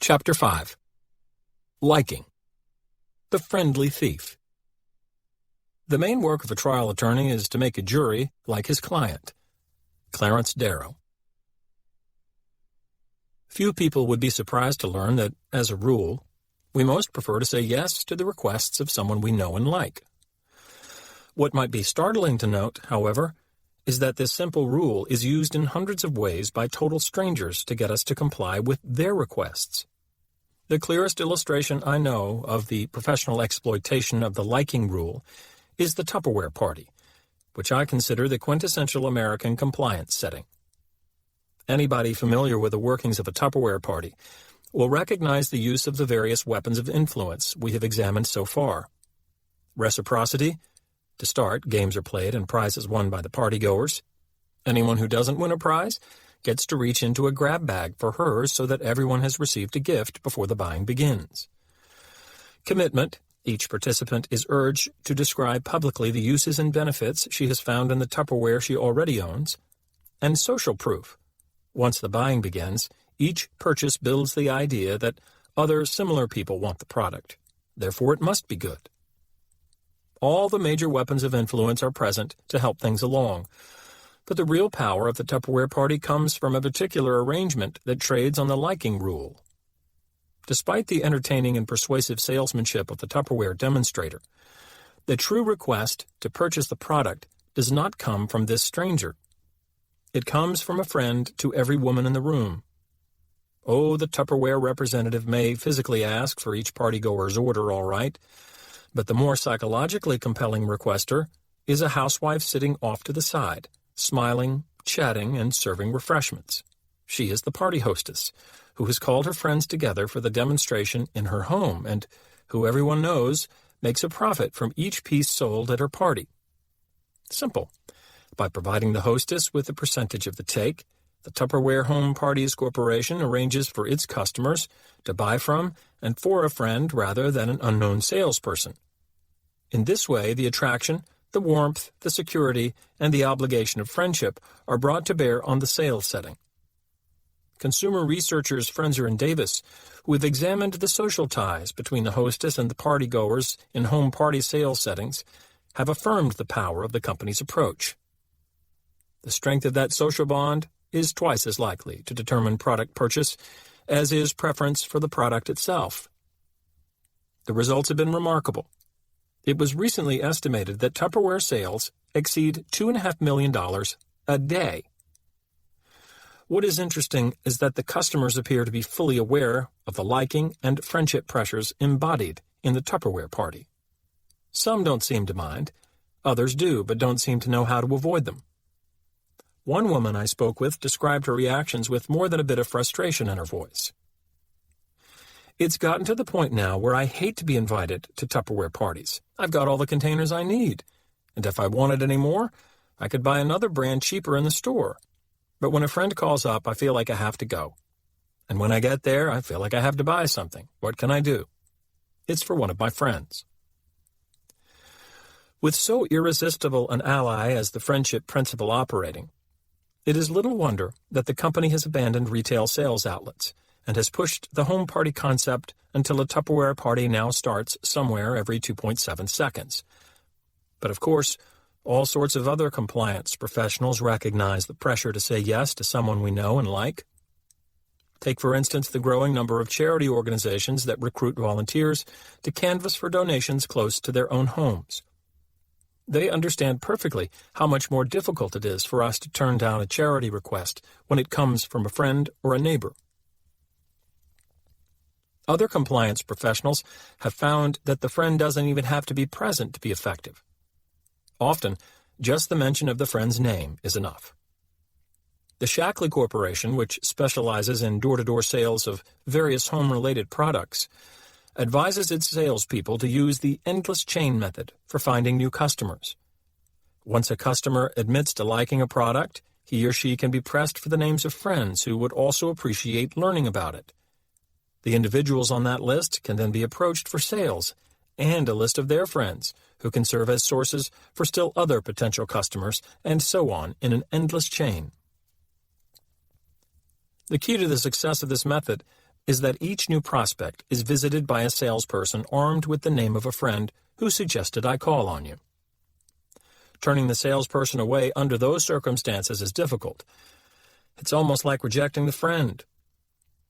Chapter 5. Liking. The Friendly Thief. The main work of a trial attorney is to make a jury like his client. Clarence Darrow. Few people would be surprised to learn that, as a rule, we most prefer to say yes to the requests of someone we know and like. What might be startling to note, however, is that this simple rule is used in hundreds of ways by total strangers to get us to comply with their requests. The clearest illustration I know of the professional exploitation of the liking rule is the Tupperware party, which I consider the quintessential American compliance setting. Anybody familiar with the workings of a Tupperware party will recognize the use of the various weapons of influence we have examined so far. Reciprocity. To start, games are played and prizes won by the partygoers. Anyone who doesn't win a prize gets to reach into a grab bag for hers so that everyone has received a gift before the buying begins. Commitment. Each participant is urged to describe publicly the uses and benefits she has found in the Tupperware she already owns. And social proof. Once the buying begins, each purchase builds the idea that other similar people want the product. Therefore, it must be good. All the major weapons of influence are present to help things along. But the real power of the Tupperware party comes from a particular arrangement that trades on the liking rule. Despite the entertaining and persuasive salesmanship of the Tupperware demonstrator, the true request to purchase the product does not come from this stranger. It comes from a friend to every woman in the room. Oh, the Tupperware representative may physically ask for each partygoer's order, all right, but the more psychologically compelling requester is a housewife sitting off to the side, smiling, chatting, and serving refreshments. She is the party hostess, who has called her friends together for the demonstration in her home, and who everyone knows makes a profit from each piece sold at her party. Simple. By providing the hostess with a percentage of the take, the Tupperware Home Parties Corporation arranges for its customers to buy from and for a friend rather than an unknown salesperson. In this way, the attraction, the warmth, the security, and the obligation of friendship are brought to bear on the sales setting. Consumer researchers Frenzer and Davis, who have examined the social ties between the hostess and the partygoers in home party sales settings, have affirmed the power of the company's approach. The strength of that social bond is twice as likely to determine product purchase as is preference for the product itself. The results have been remarkable. It was recently estimated that Tupperware sales exceed $2.5 million a day. What is interesting is that the customers appear to be fully aware of the liking and friendship pressures embodied in the Tupperware party. Some don't seem to mind. Others do, but don't seem to know how to avoid them. One woman I spoke with described her reactions with more than a bit of frustration in her voice. It's gotten to the point now where I hate to be invited to Tupperware parties. I've got all the containers I need, and if I wanted any more, I could buy another brand cheaper in the store. But when a friend calls up, I feel like I have to go. And when I get there, I feel like I have to buy something. What can I do? It's for one of my friends. With so irresistible an ally as the friendship principle operating, it is little wonder that the company has abandoned retail sales outlets and has pushed the home party concept until a Tupperware party now starts somewhere every 2.7 seconds. But of course, all sorts of other compliance professionals recognize the pressure to say yes to someone we know and like. Take, for instance, the growing number of charity organizations that recruit volunteers to canvass for donations close to their own homes. They understand perfectly how much more difficult it is for us to turn down a charity request when it comes from a friend or a neighbor. Other compliance professionals have found that the friend doesn't even have to be present to be effective. Often, just the mention of the friend's name is enough. The Shackley Corporation, which specializes in door-to-door sales of various home-related products, advises its salespeople to use the endless chain method for finding new customers. Once a customer admits to liking a product, he or she can be pressed for the names of friends who would also appreciate learning about it. The individuals on that list can then be approached for sales, and a list of their friends, who can serve as sources for still other potential customers, and so on in an endless chain. The key to the success of this method is that each new prospect is visited by a salesperson armed with the name of a friend who suggested I call on you. Turning the salesperson away under those circumstances is difficult. It's almost like rejecting the friend.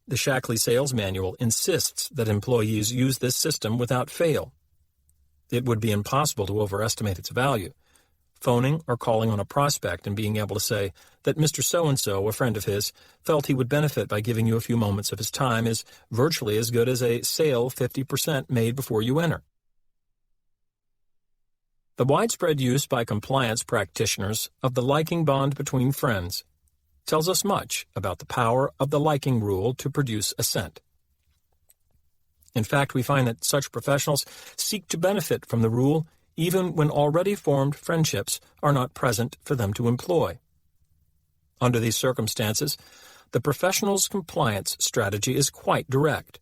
The Shackley Sales Manual insists that employees use this system without fail. It would be impossible to overestimate its value. Phoning or calling on a prospect and being able to say that Mr. So-and-so, a friend of his, felt he would benefit by giving you a few moments of his time is virtually as good as a sale 50% made before you enter. The widespread use by compliance practitioners of the liking bond between friends tells us much about the power of the liking rule to produce assent. In fact, we find that such professionals seek to benefit from the rule even when already formed friendships are not present for them to employ. Under these circumstances, the professional's compliance strategy is quite direct.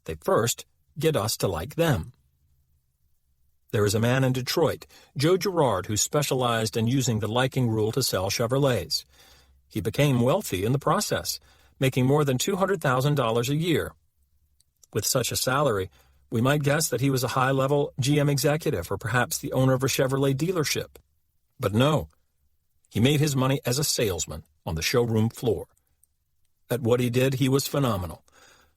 They first get us to like them. There is a man in Detroit, Joe Girard, who specialized in using the liking rule to sell Chevrolets. He became wealthy in the process, making more than $200,000 a year. With such a salary, we might guess that he was a high-level GM executive or perhaps the owner of a Chevrolet dealership. But no, he made his money as a salesman on the showroom floor. At what he did, he was phenomenal.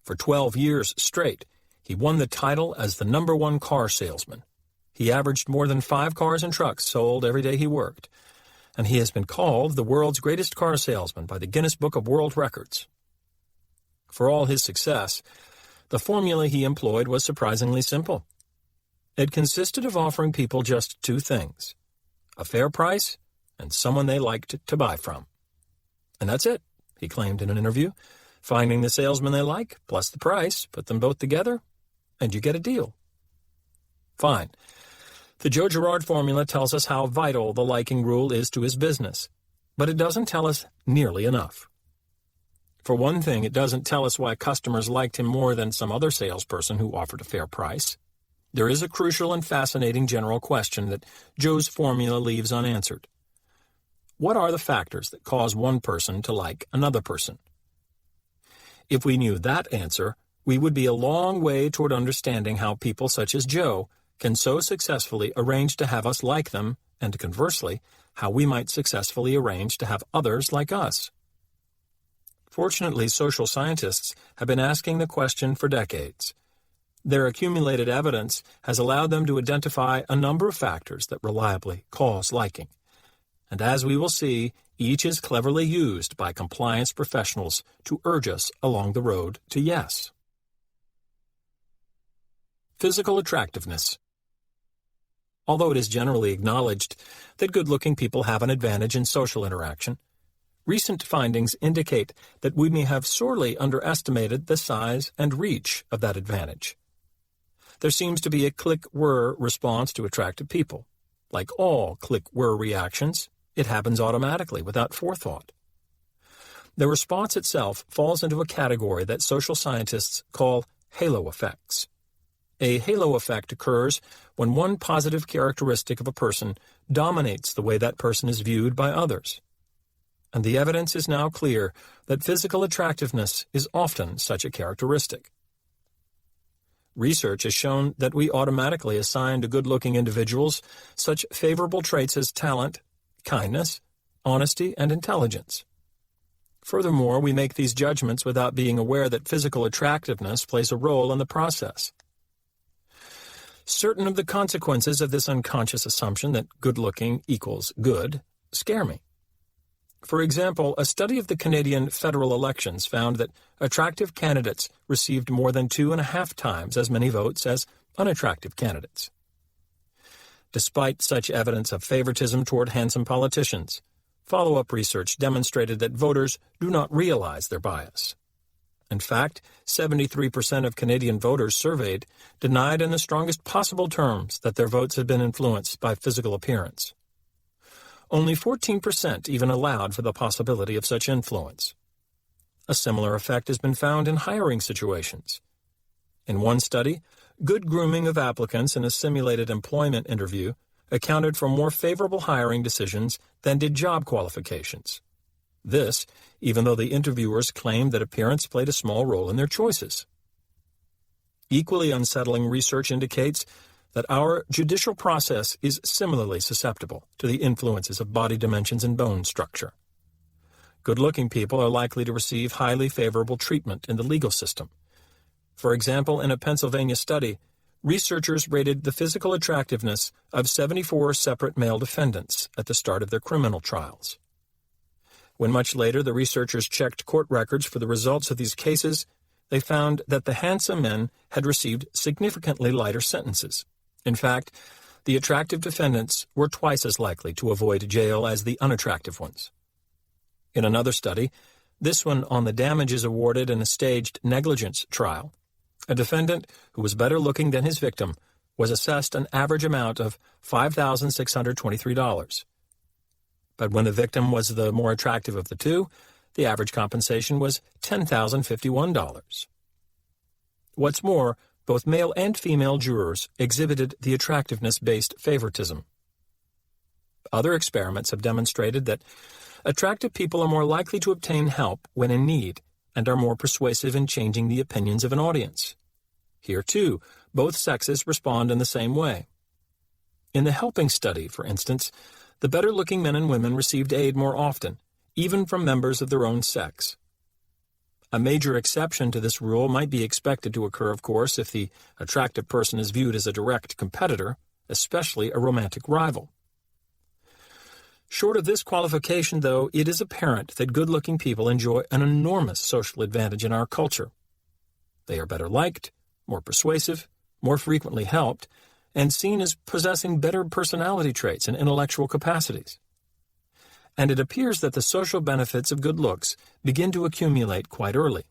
For 12 years straight, he won the title as the #1 car salesman. He averaged more than 5 cars and trucks sold every day he worked, and he has been called the world's greatest car salesman by the Guinness Book of World Records. For all his success, the formula he employed was surprisingly simple. It consisted of offering people just 2 things: a fair price and someone they liked to buy from. And that's it, he claimed in an interview. Finding the salesman they like, plus the price, put them both together, and you get a deal. Fine. The Joe Girard formula tells us how vital the liking rule is to his business, but it doesn't tell us nearly enough. For one thing, it doesn't tell us why customers liked him more than some other salesperson who offered a fair price. There is a crucial and fascinating general question that Joe's formula leaves unanswered. What are the factors that cause one person to like another person? If we knew that answer, we would be a long way toward understanding how people such as Joe can so successfully arrange to have us like them, and conversely, how we might successfully arrange to have others like us. Fortunately, social scientists have been asking the question for decades. Their accumulated evidence has allowed them to identify a number of factors that reliably cause liking. And as we will see, each is cleverly used by compliance professionals to urge us along the road to yes. Physical attractiveness. Although it is generally acknowledged that good-looking people have an advantage in social interaction, recent findings indicate that we may have sorely underestimated the size and reach of that advantage. There seems to be a click-whir response to attractive people. Like all click-whir reactions, it happens automatically without forethought. The response itself falls into a category that social scientists call halo effects. A halo effect occurs when one positive characteristic of a person dominates the way that person is viewed by others. And the evidence is now clear that physical attractiveness is often such a characteristic. Research has shown that we automatically assign to good-looking individuals such favorable traits as talent, kindness, honesty, and intelligence. Furthermore, we make these judgments without being aware that physical attractiveness plays a role in the process. Certain of the consequences of this unconscious assumption that good-looking equals good scare me. For example, a study of the Canadian federal elections found that attractive candidates received more than 2.5 times as many votes as unattractive candidates. Despite such evidence of favoritism toward handsome politicians, follow-up research demonstrated that voters do not realize their bias. In fact, 73% of Canadian voters surveyed denied in the strongest possible terms that their votes had been influenced by physical appearance. Only 14% even allowed for the possibility of such influence. A similar effect has been found in hiring situations. In one study, good grooming of applicants in a simulated employment interview accounted for more favorable hiring decisions than did job qualifications. This, even though the interviewers claimed that appearance played a small role in their choices. Equally unsettling research indicates that our judicial process is similarly susceptible to the influences of body dimensions and bone structure. Good-looking people are likely to receive highly favorable treatment in the legal system. For example, in a Pennsylvania study, researchers rated the physical attractiveness of 74 separate male defendants at the start of their criminal trials. When much later the researchers checked court records for the results of these cases, they found that the handsome men had received significantly lighter sentences. In fact, the attractive defendants were twice as likely to avoid jail as the unattractive ones. In another study, this one on the damages awarded in a staged negligence trial, a defendant who was better looking than his victim was assessed an average amount of $5,623. But when the victim was the more attractive of the two, the average compensation was $10,051. What's more, both male and female jurors exhibited the attractiveness-based favoritism. Other experiments have demonstrated that attractive people are more likely to obtain help when in need and are more persuasive in changing the opinions of an audience. Here, too, both sexes respond in the same way. In the helping study, for instance, the better-looking men and women received aid more often, even from members of their own sex. A major exception to this rule might be expected to occur, of course, if the attractive person is viewed as a direct competitor, especially a romantic rival. Short of this qualification, though, it is apparent that good-looking people enjoy an enormous social advantage in our culture. They are better liked, more persuasive, more frequently helped, and seen as possessing better personality traits and intellectual capacities. And it appears that the social benefits of good looks begin to accumulate quite early.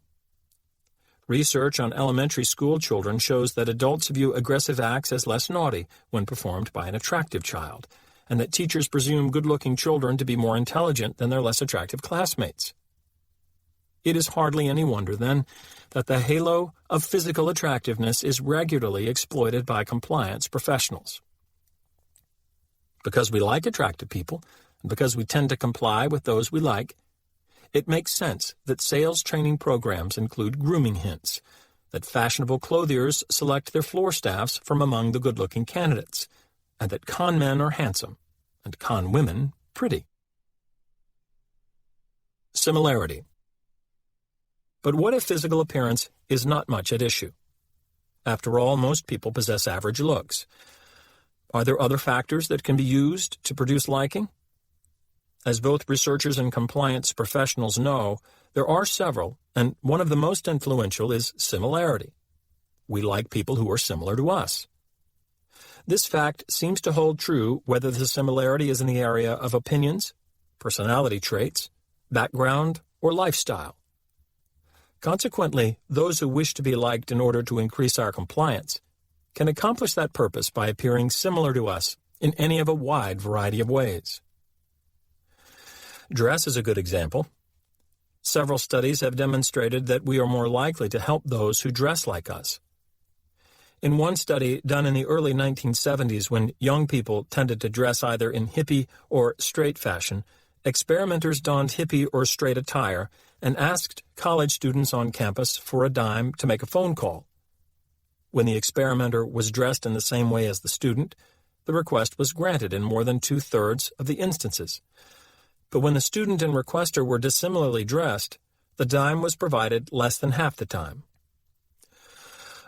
Research on elementary school children shows that adults view aggressive acts as less naughty when performed by an attractive child, and that teachers presume good-looking children to be more intelligent than their less attractive classmates. It is hardly any wonder, then, that the halo of physical attractiveness is regularly exploited by compliance professionals. Because we like attractive people, and because we tend to comply with those we like, it makes sense that sales training programs include grooming hints, that fashionable clothiers select their floor staffs from among the good-looking candidates, and that con men are handsome, and con women pretty. Similarity. But what if physical appearance is not much at issue? After all, most people possess average looks. Are there other factors that can be used to produce liking? As both researchers and compliance professionals know, there are several, and one of the most influential is similarity. We like people who are similar to us. This fact seems to hold true whether the similarity is in the area of opinions, personality traits, background, or lifestyle. Consequently, those who wish to be liked in order to increase our compliance can accomplish that purpose by appearing similar to us in any of a wide variety of ways. Dress is a good example. Several studies have demonstrated that we are more likely to help those who dress like us. In one study done in the early 1970s, when young people tended to dress either in hippie or straight fashion, experimenters donned hippie or straight attire and asked college students on campus for a dime to make a phone call. When the experimenter was dressed in the same way as the student, the request was granted in more than 2/3 of the instances. But when the student and requester were dissimilarly dressed, the dime was provided less than half the time.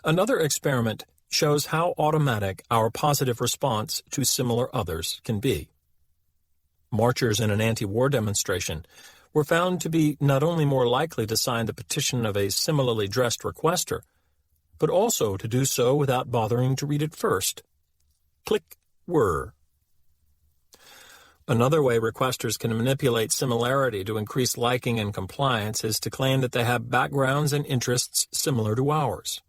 Another experiment shows how automatic our positive response to similar others can be. Marchers in an anti-war demonstration were found to be not only more likely to sign the petition of a similarly dressed requester, but also to do so without bothering to read it first. Click, whir. Another way requesters can manipulate similarity to increase liking and compliance is to claim that they have backgrounds and interests similar to ours.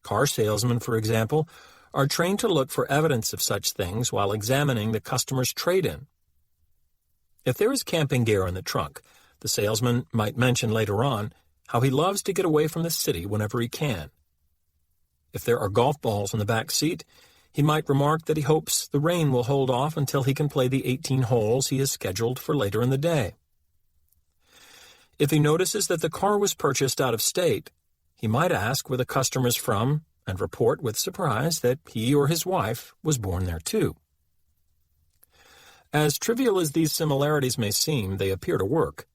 Car salesmen, for example, are trained to look for evidence of such things while examining the customer's trade-in. If there is camping gear in the trunk, the salesman might mention later on how he loves to get away from the city whenever he can. If there are golf balls in the back seat, he might remark that he hopes the rain will hold off until he can play the 18 holes he has scheduled for later in the day. If he notices that the car was purchased out of state, he might ask where the customer is from and report with surprise that he or his wife was born there too. As trivial as these similarities may seem, they appear to work.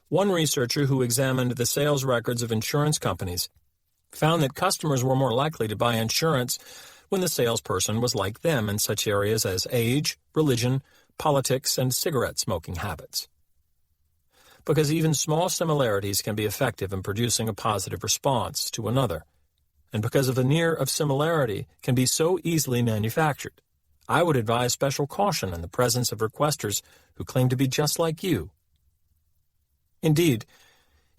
One researcher who examined the sales records of insurance companies found that customers were more likely to buy insurance when the salesperson was like them in such areas as age, religion, politics, and cigarette smoking habits. Because even small similarities can be effective in producing a positive response to another, and because a veneer of similarity can be so easily manufactured, I would advise special caution in the presence of requesters who claim to be just like you. Indeed,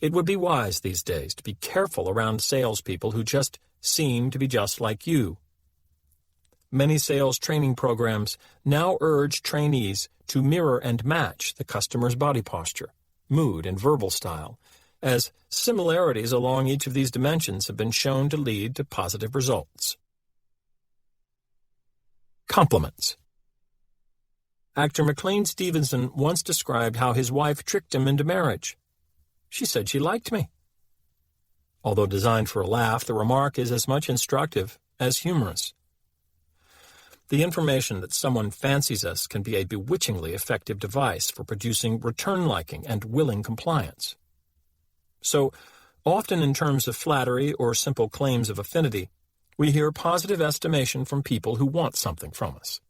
it would be wise these days to be careful around salespeople who just seem to be just like you. Many sales training programs now urge trainees to mirror and match the customer's body posture, mood, and verbal style, as similarities along each of these dimensions have been shown to lead to positive results. Compliments. Actor McLean Stevenson once described how his wife tricked him into marriage. She said she liked me. Although designed for a laugh, the remark is as much instructive as humorous. The information that someone fancies us can be a bewitchingly effective device for producing return liking and willing compliance. So, often in terms of flattery or simple claims of affinity, we hear positive estimation from people who want something from us.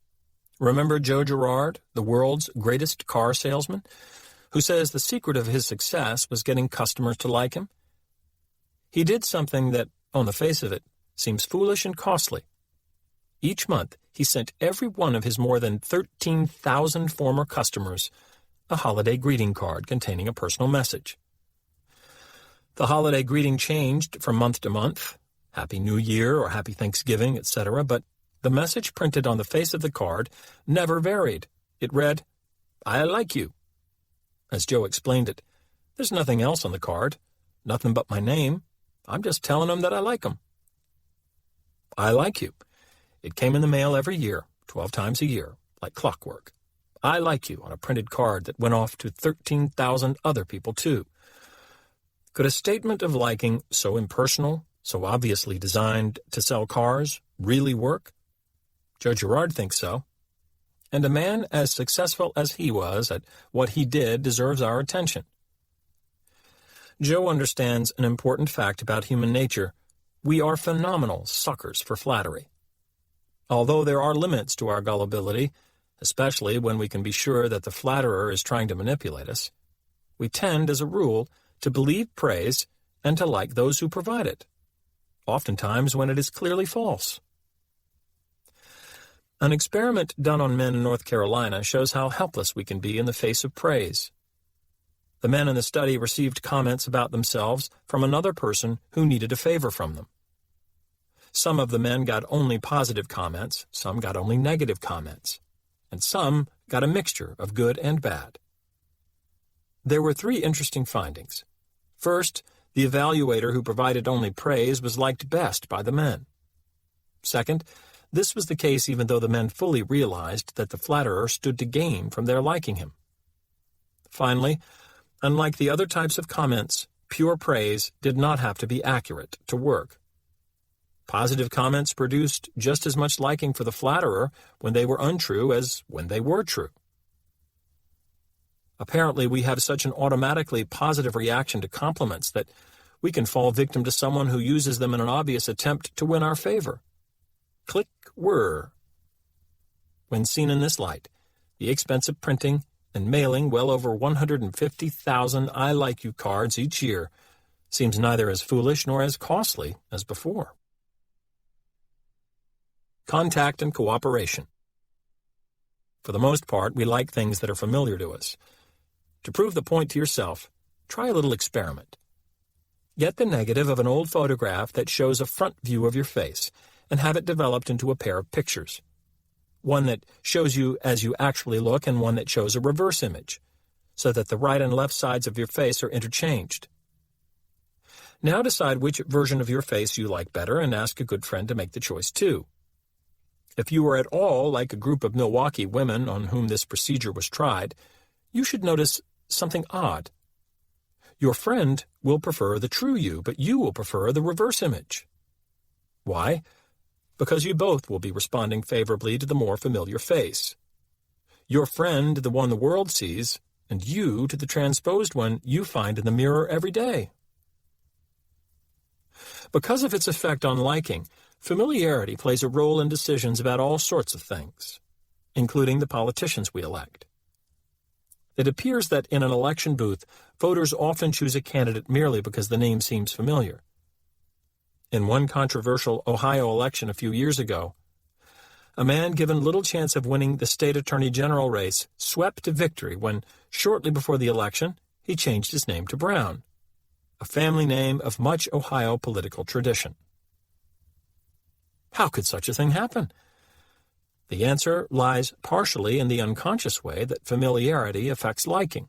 Remember Joe Girard, the world's greatest car salesman, who says the secret of his success was getting customers to like him? He did something that, on the face of it, seems foolish and costly. Each month, he sent every one of his more than 13,000 former customers a holiday greeting card containing a personal message. The holiday greeting changed from month to month, Happy New Year or Happy Thanksgiving, etc., but the message printed on the face of the card never varied. It read, "I like you." As Joe explained it, "There's nothing else on the card, nothing but my name. I'm just telling them that I like them." I like you. It came in the mail every year, 12 times a year, like clockwork. I like you on a printed card that went off to 13,000 other people too. Could a statement of liking so impersonal, so obviously designed to sell cars, really work? Joe Girard thinks so. And a man as successful as he was at what he did deserves our attention. Joe understands an important fact about human nature. We are phenomenal suckers for flattery. Although there are limits to our gullibility, especially when we can be sure that the flatterer is trying to manipulate us, we tend, as a rule, to believe praise and to like those who provide it, oftentimes when it is clearly false. An experiment done on men in North Carolina shows how helpless we can be in the face of praise. The men in the study received comments about themselves from another person who needed a favor from them. Some of the men got only positive comments, some got only negative comments, and some got a mixture of good and bad. There were 3 interesting findings. First, the evaluator who provided only praise was liked best by the men. Second, this was the case even though the men fully realized that the flatterer stood to gain from their liking him. Finally, unlike the other types of comments, pure praise did not have to be accurate to work. Positive comments produced just as much liking for the flatterer when they were untrue as when they were true. Apparently, we have such an automatically positive reaction to compliments that we can fall victim to someone who uses them in an obvious attempt to win our favor. Click whir. When seen in this light, the expense of printing and mailing well over 150,000 I like you cards each year seems neither as foolish nor as costly as before. Contact and cooperation. For the most part, we like things that are familiar to us. To prove the point to yourself, try a little experiment. Get the negative of an old photograph that shows a front view of your face and have it developed into a pair of pictures. One that shows you as you actually look and one that shows a reverse image, so that the right and left sides of your face are interchanged. Now decide which version of your face you like better and ask a good friend to make the choice too. If you were at all like a group of Milwaukee women on whom this procedure was tried, you should notice something odd. Your friend will prefer the true you, but you will prefer the reverse image. Why? Because you both will be responding favorably to the more familiar face. Your friend to the one the world sees, and you to the transposed one you find in the mirror every day. Because of its effect on liking, familiarity plays a role in decisions about all sorts of things, including the politicians we elect. It appears that in an election booth, voters often choose a candidate merely because the name seems familiar. In one controversial Ohio election a few years ago, a man given little chance of winning the state attorney general race swept to victory when, shortly before the election, he changed his name to Brown, a family name of much Ohio political tradition. How could such a thing happen? The answer lies partially in the unconscious way that familiarity affects liking.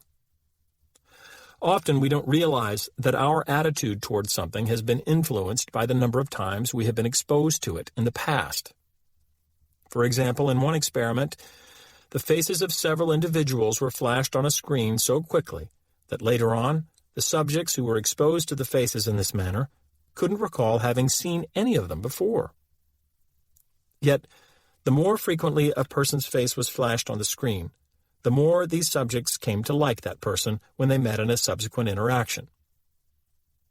Often we don't realize that our attitude towards something has been influenced by the number of times we have been exposed to it in the past. For example, in one experiment, the faces of several individuals were flashed on a screen so quickly that later on, the subjects who were exposed to the faces in this manner couldn't recall having seen any of them before. Yet, the more frequently a person's face was flashed on the screen, the more these subjects came to like that person when they met in a subsequent interaction.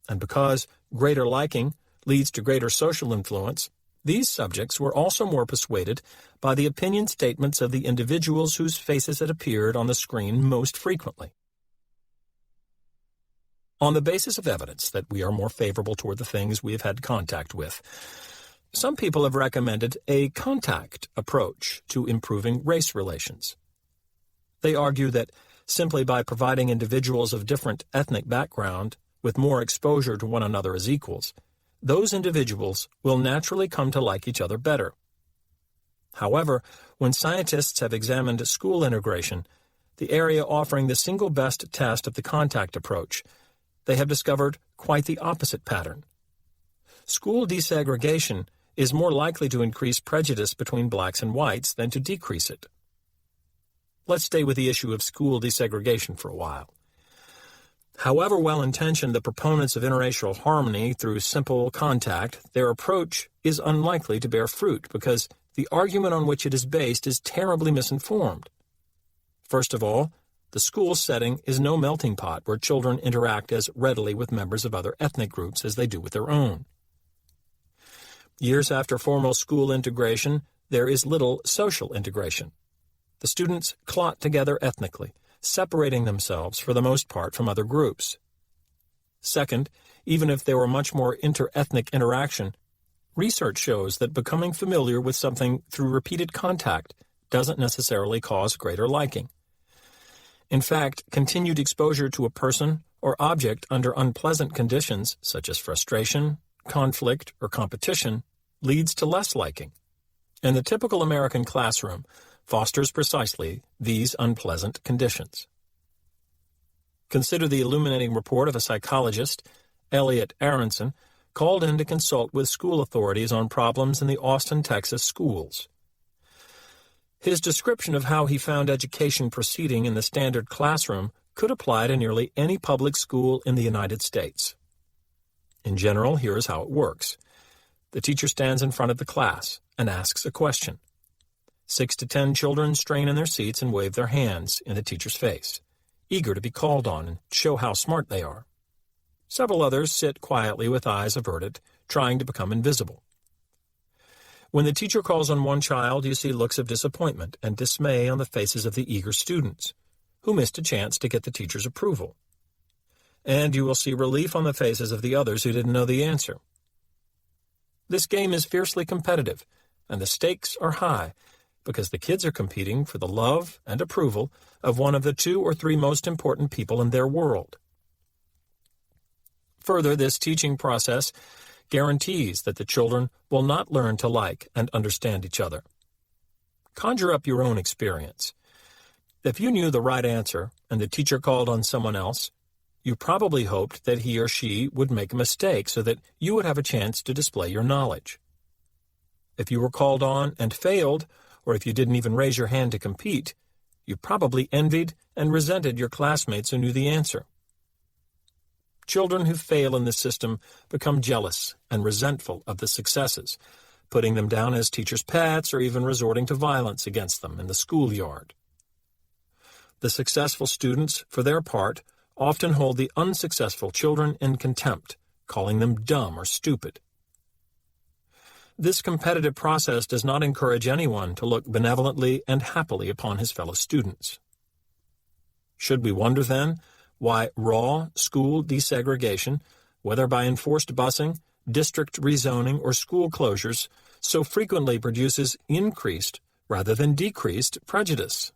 And because greater liking leads to greater social influence, these subjects were also more persuaded by the opinion statements of the individuals whose faces had appeared on the screen most frequently. On the basis of evidence that we are more favorable toward the things we have had contact with, some people have recommended a contact approach to improving race relations. They argue that simply by providing individuals of different ethnic background with more exposure to one another as equals, those individuals will naturally come to like each other better. However, when scientists have examined school integration, the area offering the single best test of the contact approach, they have discovered quite the opposite pattern. School desegregation is more likely to increase prejudice between blacks and whites than to decrease it. Let's stay with the issue of school desegregation for a while. However well-intentioned the proponents of interracial harmony through simple contact, their approach is unlikely to bear fruit because the argument on which it is based is terribly misinformed. First of all, the school setting is no melting pot where children interact as readily with members of other ethnic groups as they do with their own. Years after formal school integration, there is little social integration. The students clot together ethnically, separating themselves for the most part from other groups. Second, even if there were much more inter-ethnic interaction, research shows that becoming familiar with something through repeated contact doesn't necessarily cause greater liking. In fact, continued exposure to a person or object under unpleasant conditions, such as frustration, conflict, or competition, leads to less liking. And the typical American classroom fosters precisely these unpleasant conditions. Consider the illuminating report of a psychologist, Elliot Aronson, called in to consult with school authorities on problems in the Austin, Texas schools. His description of how he found education proceeding in the standard classroom could apply to nearly any public school in the United States. In general, here is how it works. The teacher stands in front of the class and asks a question. 6 to 10 children strain in their seats and wave their hands in the teacher's face, eager to be called on and show how smart they are. Several others sit quietly with eyes averted, trying to become invisible. When the teacher calls on one child, you see looks of disappointment and dismay on the faces of the eager students, who missed a chance to get the teacher's approval. And you will see relief on the faces of the others who didn't know the answer. This game is fiercely competitive, and the stakes are high, because the kids are competing for the love and approval of one of the 2 or 3 most important people in their world. Further, this teaching process guarantees that the children will not learn to like and understand each other. Conjure up your own experience. If you knew the right answer and the teacher called on someone else, you probably hoped that he or she would make a mistake so that you would have a chance to display your knowledge. If you were called on and failed, or if you didn't even raise your hand to compete, you probably envied and resented your classmates who knew the answer. Children who fail in this system become jealous and resentful of the successes, putting them down as teachers' pets or even resorting to violence against them in the schoolyard. The successful students, for their part, often hold the unsuccessful children in contempt, calling them dumb or stupid. This competitive process does not encourage anyone to look benevolently and happily upon his fellow students. Should we wonder, then, why raw school desegregation, whether by enforced busing, district rezoning, or school closures, so frequently produces increased rather than decreased prejudice?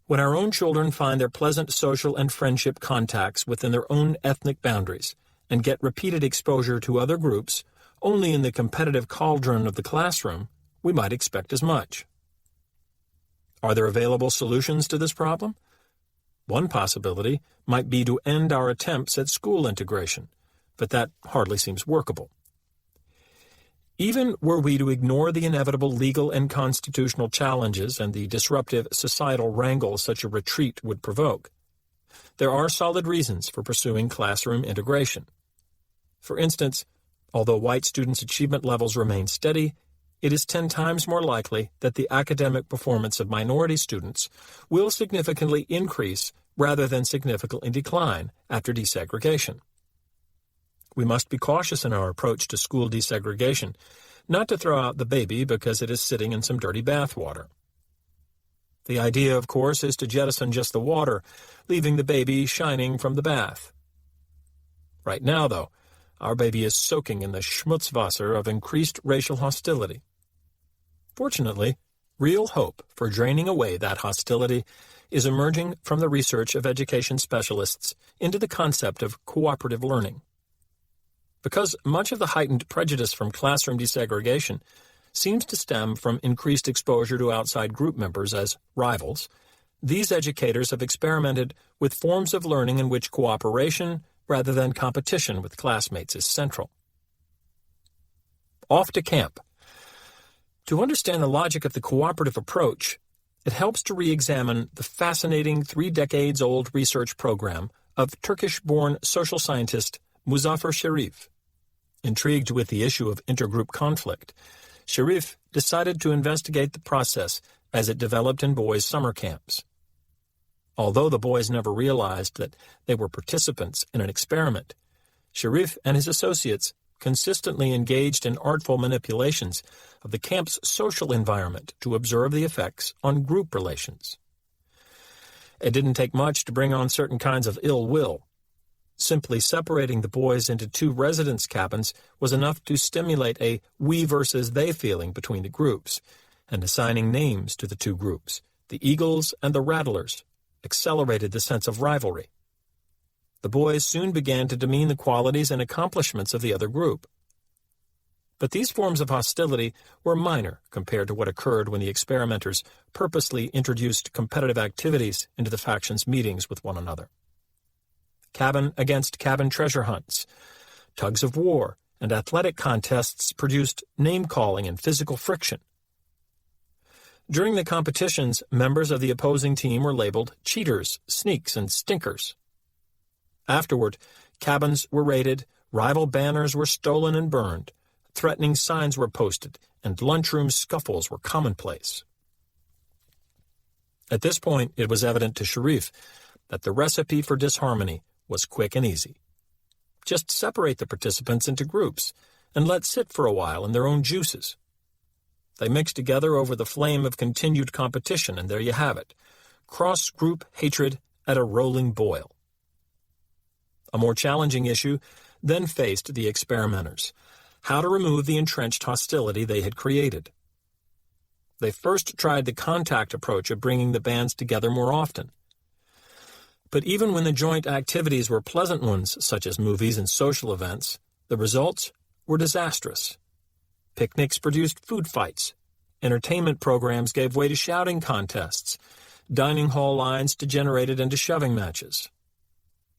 When our own children find their pleasant social and friendship contacts within their own ethnic boundaries and get repeated exposure to other groups only in the competitive cauldron of the classroom, we might expect as much. Are there available solutions to this problem? One possibility might be to end our attempts at school integration, but that hardly seems workable. Even were we to ignore the inevitable legal and constitutional challenges and the disruptive societal wrangle such a retreat would provoke, there are solid reasons for pursuing classroom integration. For instance, although white students' achievement levels remain steady, it is 10 times more likely that the academic performance of minority students will significantly increase rather than significantly decline after desegregation. We must be cautious in our approach to school desegregation, not to throw out the baby because it is sitting in some dirty bathwater. The idea, of course, is to jettison just the water, leaving the baby shining from the bath. Right now, though, our baby is soaking in the schmutzwasser of increased racial hostility. Fortunately, real hope for draining away that hostility is emerging from the research of education specialists into the concept of cooperative learning. Because much of the heightened prejudice from classroom desegregation seems to stem from increased exposure to outside group members as rivals, these educators have experimented with forms of learning in which cooperation rather than competition with classmates is central. Off to camp. To understand the logic of the cooperative approach, it helps to re-examine the fascinating 3 decades-old research program of Turkish-born social scientist Muzaffer Sherif. Intrigued with the issue of intergroup conflict, Sherif decided to investigate the process as it developed in boys' summer camps. Although the boys never realized that they were participants in an experiment, Sherif and his associates consistently engaged in artful manipulations of the camp's social environment to observe the effects on group relations. It didn't take much to bring on certain kinds of ill will. Simply separating the boys into 2 residence cabins was enough to stimulate a we versus they feeling between the groups, and assigning names to the 2 groups, the Eagles and the Rattlers, accelerated the sense of rivalry. The boys soon began to demean the qualities and accomplishments of the other group. But these forms of hostility were minor compared to what occurred when the experimenters purposely introduced competitive activities into the factions' meetings with one another. Cabin against cabin treasure hunts, tugs of war, and athletic contests produced name-calling and physical friction. During the competitions, members of the opposing team were labeled cheaters, sneaks, and stinkers. Afterward, cabins were raided, rival banners were stolen and burned, threatening signs were posted, and lunchroom scuffles were commonplace. At this point, it was evident to Sherif that the recipe for disharmony was quick and easy. Just separate the participants into groups and let sit for a while in their own juices. They mix together over the flame of continued competition, and there you have it, cross-group hatred at a rolling boil. A more challenging issue then faced the experimenters: how to remove the entrenched hostility they had created. They first tried the contact approach of bringing the bands together more often. But even when the joint activities were pleasant ones, such as movies and social events, the results were disastrous. Picnics produced food fights. Entertainment programs gave way to shouting contests. Dining hall lines degenerated into shoving matches.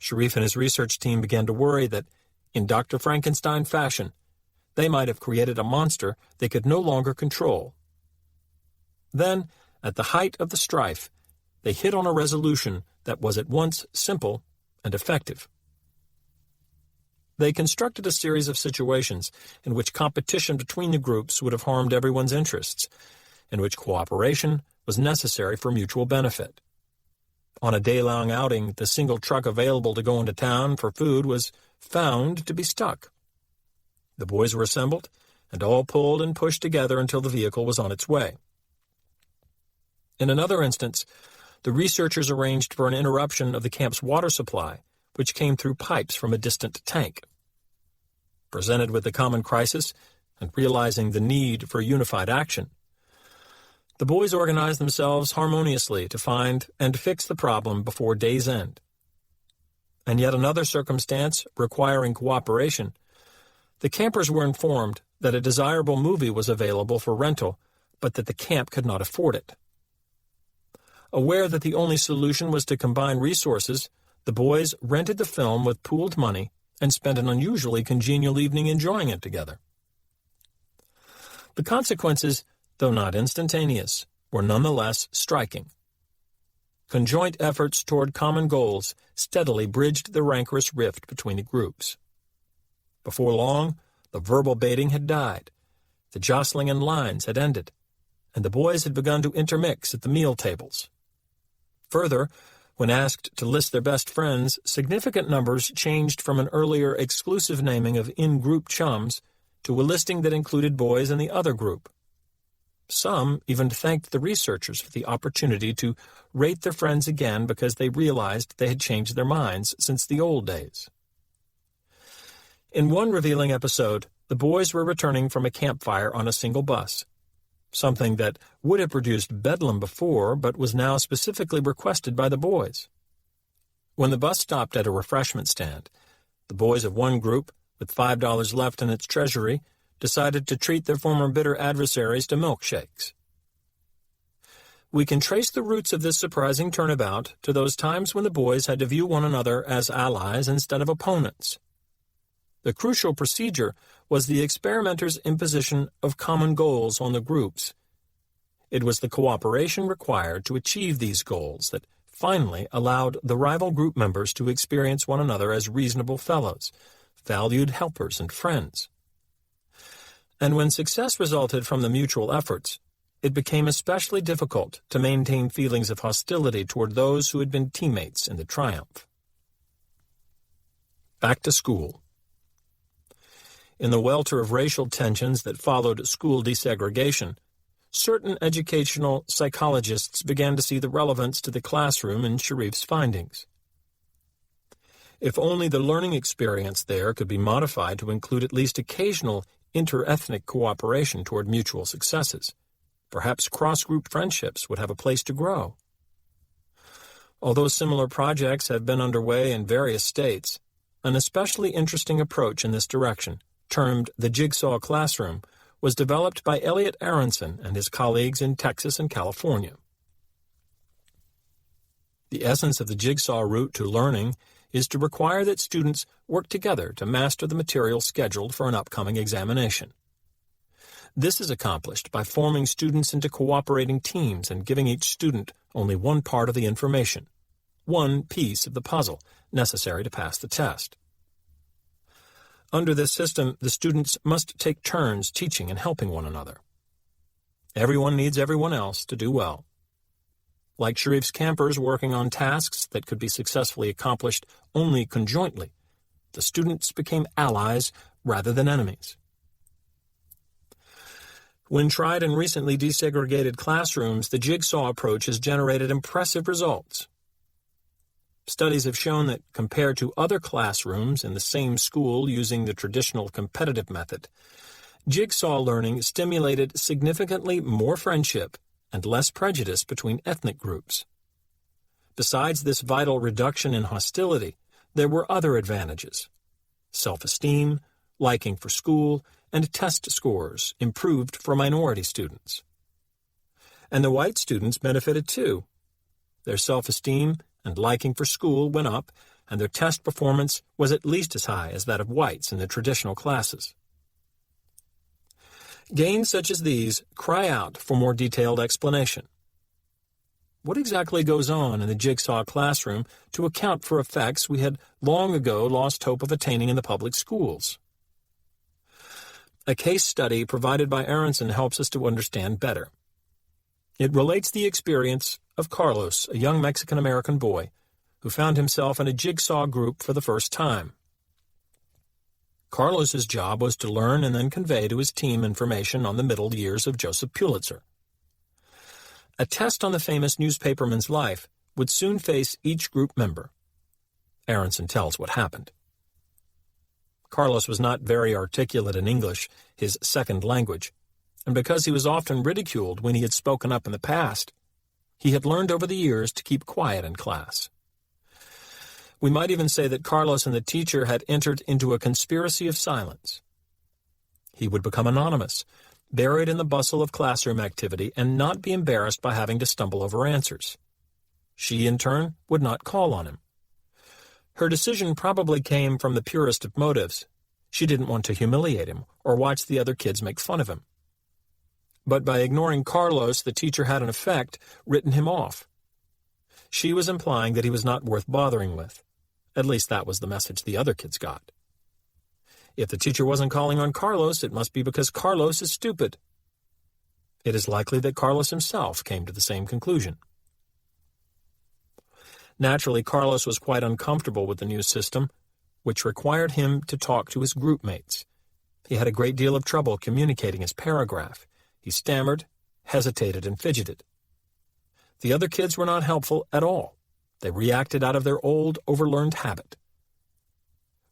Sherif and his research team began to worry that, in Dr. Frankenstein fashion, they might have created a monster they could no longer control. Then, at the height of the strife, they hit on a resolution that was at once simple and effective. They constructed a series of situations in which competition between the groups would have harmed everyone's interests, in which cooperation was necessary for mutual benefit. On a day-long outing, the single truck available to go into town for food was found to be stuck. The boys were assembled, and all pulled and pushed together until the vehicle was on its way. In another instance, the researchers arranged for an interruption of the camp's water supply, which came through pipes from a distant tank. Presented with the common crisis and realizing the need for unified action, the boys organized themselves harmoniously to find and fix the problem before day's end. And yet another circumstance requiring cooperation, the campers were informed that a desirable movie was available for rental, but that the camp could not afford it. Aware that the only solution was to combine resources, the boys rented the film with pooled money and spent an unusually congenial evening enjoying it together. The consequences, though not instantaneous, were nonetheless striking. Conjoint efforts toward common goals steadily bridged the rancorous rift between the groups. Before long, the verbal baiting had died, the jostling in lines had ended, and the boys had begun to intermix at the meal tables. Further, when asked to list their best friends, significant numbers changed from an earlier exclusive naming of in-group chums to a listing that included boys in the other group. Some even thanked the researchers for the opportunity to rate their friends again because they realized they had changed their minds since the old days. In one revealing episode, the boys were returning from a campfire on a single bus, something that would have produced bedlam before but was now specifically requested by the boys. When the bus stopped at a refreshment stand, the boys of one group, with $5 left in its treasury, decided to treat their former bitter adversaries to milkshakes. We can trace the roots of this surprising turnabout to those times when the boys had to view one another as allies instead of opponents. The crucial procedure was the experimenters' imposition of common goals on the groups. It was the cooperation required to achieve these goals that finally allowed the rival group members to experience one another as reasonable fellows, valued helpers and friends. And when success resulted from the mutual efforts, it became especially difficult to maintain feelings of hostility toward those who had been teammates in the triumph. Back to school. In the welter of racial tensions that followed school desegregation, certain educational psychologists began to see the relevance to the classroom in Sharif's findings. If only the learning experience there could be modified to include at least occasional inter-ethnic cooperation toward mutual successes, perhaps cross-group friendships would have a place to grow. Although similar projects have been underway in various states, an especially interesting approach in this direction, termed the Jigsaw Classroom, was developed by Elliot Aronson and his colleagues in Texas and California. The essence of the Jigsaw route to learning is to require that students work together to master the material scheduled for an upcoming examination. This is accomplished by forming students into cooperating teams and giving each student only one part of the information, one piece of the puzzle necessary to pass the test. Under this system, the students must take turns teaching and helping one another. Everyone needs everyone else to do well. Like Sharif's campers working on tasks that could be successfully accomplished only conjointly, the students became allies rather than enemies. When tried in recently desegregated classrooms, the Jigsaw approach has generated impressive results. Studies have shown that compared to other classrooms in the same school using the traditional competitive method, Jigsaw learning stimulated significantly more friendship and less prejudice between ethnic groups. Besides this vital reduction in hostility, there were other advantages. Self-esteem, liking for school, and test scores improved for minority students. And the white students benefited too. Their self-esteem and liking for school went up, and their test performance was at least as high as that of whites in the traditional classes. Gains such as these cry out for more detailed explanation. what exactly goes on in the jigsaw classroom to account for effects we had long ago lost hope of attaining in the public schools? A case study provided by Aronson helps us to understand better. It relates the experience of Carlos, a young Mexican-American boy, who found himself in a jigsaw group for the first time. Carlos's job was to learn and then convey to his team information on the middle years of Joseph Pulitzer. A test on the famous newspaperman's life would soon face each group member. Aronson tells what happened. Carlos was not very articulate in English, his second language, and because he was often ridiculed when he had spoken up in the past, he had learned over the years to keep quiet in class. We might even say that Carlos and the teacher had entered into a conspiracy of silence. He would become anonymous, buried in the bustle of classroom activity, and not be embarrassed by having to stumble over answers. She, in turn, would not call on him. Her decision probably came from the purest of motives. She didn't want to humiliate him or watch the other kids make fun of him. But by ignoring Carlos, the teacher had in effect written him off. She was implying that he was not worth bothering with. At least that was the message the other kids got. If the teacher wasn't calling on Carlos, it must be because Carlos is stupid. It is likely that Carlos himself came to the same conclusion. Naturally, Carlos was quite uncomfortable with the new system, which required him to talk to his group mates. He had a great deal of trouble communicating his paragraph. He stammered, hesitated, and fidgeted. The other kids were not helpful at all. They reacted out of their old, overlearned habit.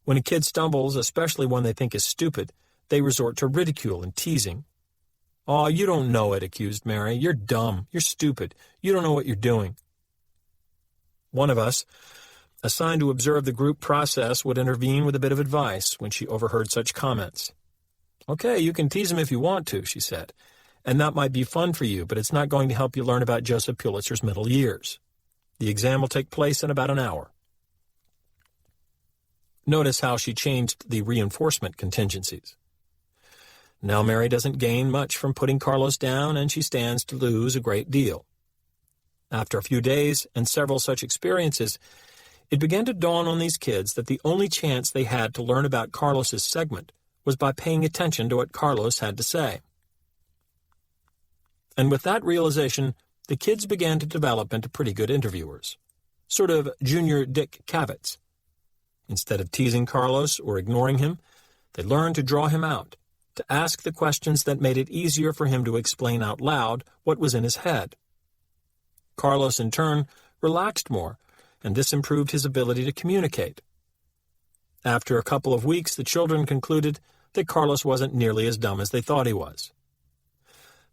When a kid stumbles, especially one they think is stupid, they resort to ridicule and teasing. "Aw, you don't know it," accused Mary. "You're dumb. You're stupid. You don't know what you're doing." One of us, assigned to observe the group process, would intervene with a bit of advice when she overheard such comments. "Okay, you can tease him if you want to," she said, "and that might be fun for you, but it's not going to help you learn about Joseph Pulitzer's middle years. The exam will take place in about an hour." Notice how she changed the reinforcement contingencies. Now Mary doesn't gain much from putting Carlos down, and she stands to lose a great deal. After a few days and several such experiences, it began to dawn on these kids that the only chance they had to learn about Carlos's segment was by paying attention to what Carlos had to say. And with that realization, the kids began to develop into pretty good interviewers, sort of junior Dick Cavitts. Instead of teasing Carlos or ignoring him, they learned to draw him out, to ask the questions that made it easier for him to explain out loud what was in his head. Carlos, in turn, relaxed more, and this improved his ability to communicate. After a couple of weeks, the children concluded that Carlos wasn't nearly as dumb as they thought he was.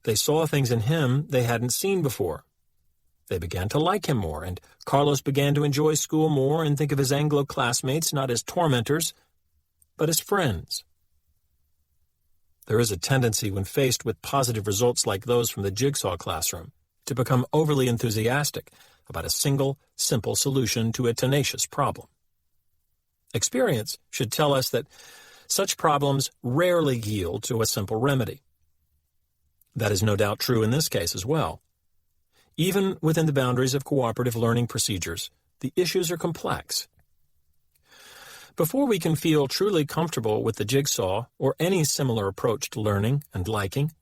They saw things in him they hadn't seen before. They began to like him more, and Carlos began to enjoy school more and think of his Anglo classmates not as tormentors, but as friends. There is a tendency, when faced with positive results like those from the jigsaw classroom, to become overly enthusiastic about a single, simple solution to a tenacious problem. Experience should tell us that such problems rarely yield to a simple remedy. That is no doubt true in this case as well. Even within the boundaries of cooperative learning procedures, the issues are complex. Before we can feel truly comfortable with the jigsaw or any similar approach to learning and liking,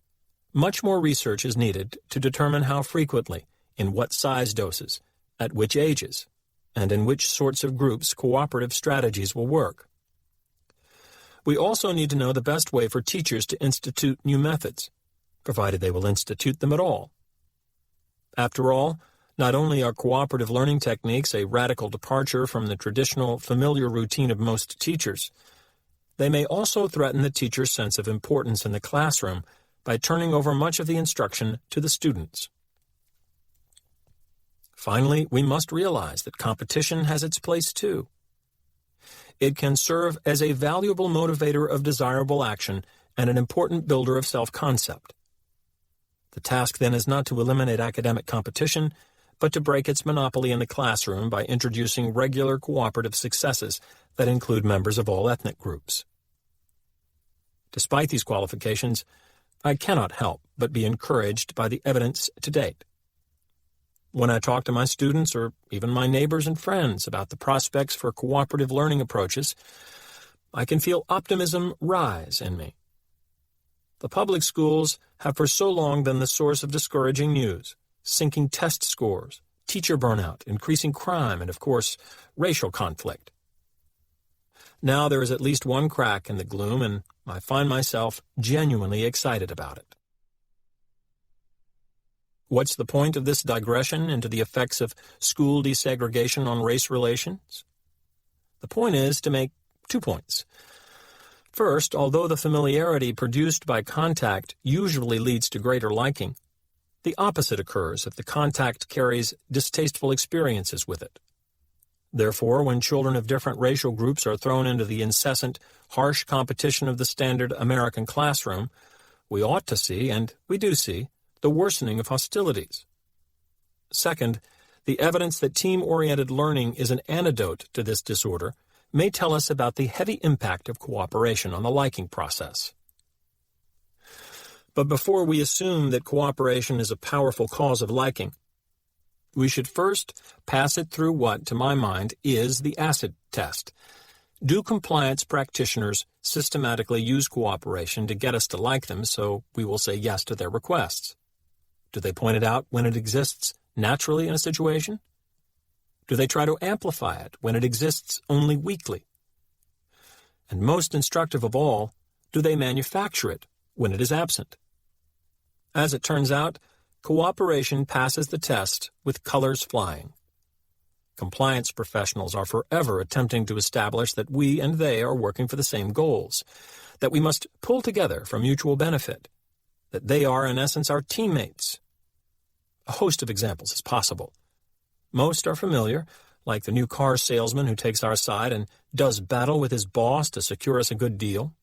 much more research is needed to determine how frequently, in what size doses, at which ages, and in which sorts of groups cooperative strategies will work. We also need to know the best way for teachers to institute new methods, provided they will institute them at all. After all, not only are cooperative learning techniques a radical departure from the traditional familiar routine of most teachers, they may also threaten the teacher's sense of importance in the classroom by turning over much of the instruction to the students. Finally, we must realize that competition has its place too. It can serve as a valuable motivator of desirable action and an important builder of self-concept. The task then is not to eliminate academic competition, but to break its monopoly in the classroom by introducing regular cooperative successes that include members of all ethnic groups. Despite these qualifications, I cannot help but be encouraged by the evidence to date. When I talk to my students or even my neighbors and friends about the prospects for cooperative learning approaches, I can feel optimism rise in me. The public schools have for so long been the source of discouraging news, sinking test scores, teacher burnout, increasing crime, and, of course, racial conflict. Now there is at least one crack in the gloom, and I find myself genuinely excited about it. What's the point of this digression into the effects of school desegregation on race relations? The point is to make 2 points. First, although the familiarity produced by contact usually leads to greater liking, the opposite occurs if the contact carries distasteful experiences with it. Therefore, when children of different racial groups are thrown into the incessant, harsh competition of the standard American classroom, we ought to see, and we do see, the worsening of hostilities. Second, the evidence that team-oriented learning is an antidote to this disorder may tell us about the heavy impact of cooperation on the liking process. But before we assume that cooperation is a powerful cause of liking, we should first pass it through what, to my mind, is the acid test. Do compliance practitioners systematically use cooperation to get us to like them so we will say yes to their requests? Do they point it out when it exists naturally in a situation? Do they try to amplify it when it exists only weakly? And most instructive of all, do they manufacture it when it is absent? As it turns out, cooperation passes the test with colors flying. Compliance professionals are forever attempting to establish that we and they are working for the same goals, that we must pull together for mutual benefit, that they are, in essence, our teammates. A host of examples is possible. Most are familiar, like the new car salesman who takes our side and does battle with his boss to secure us a good deal.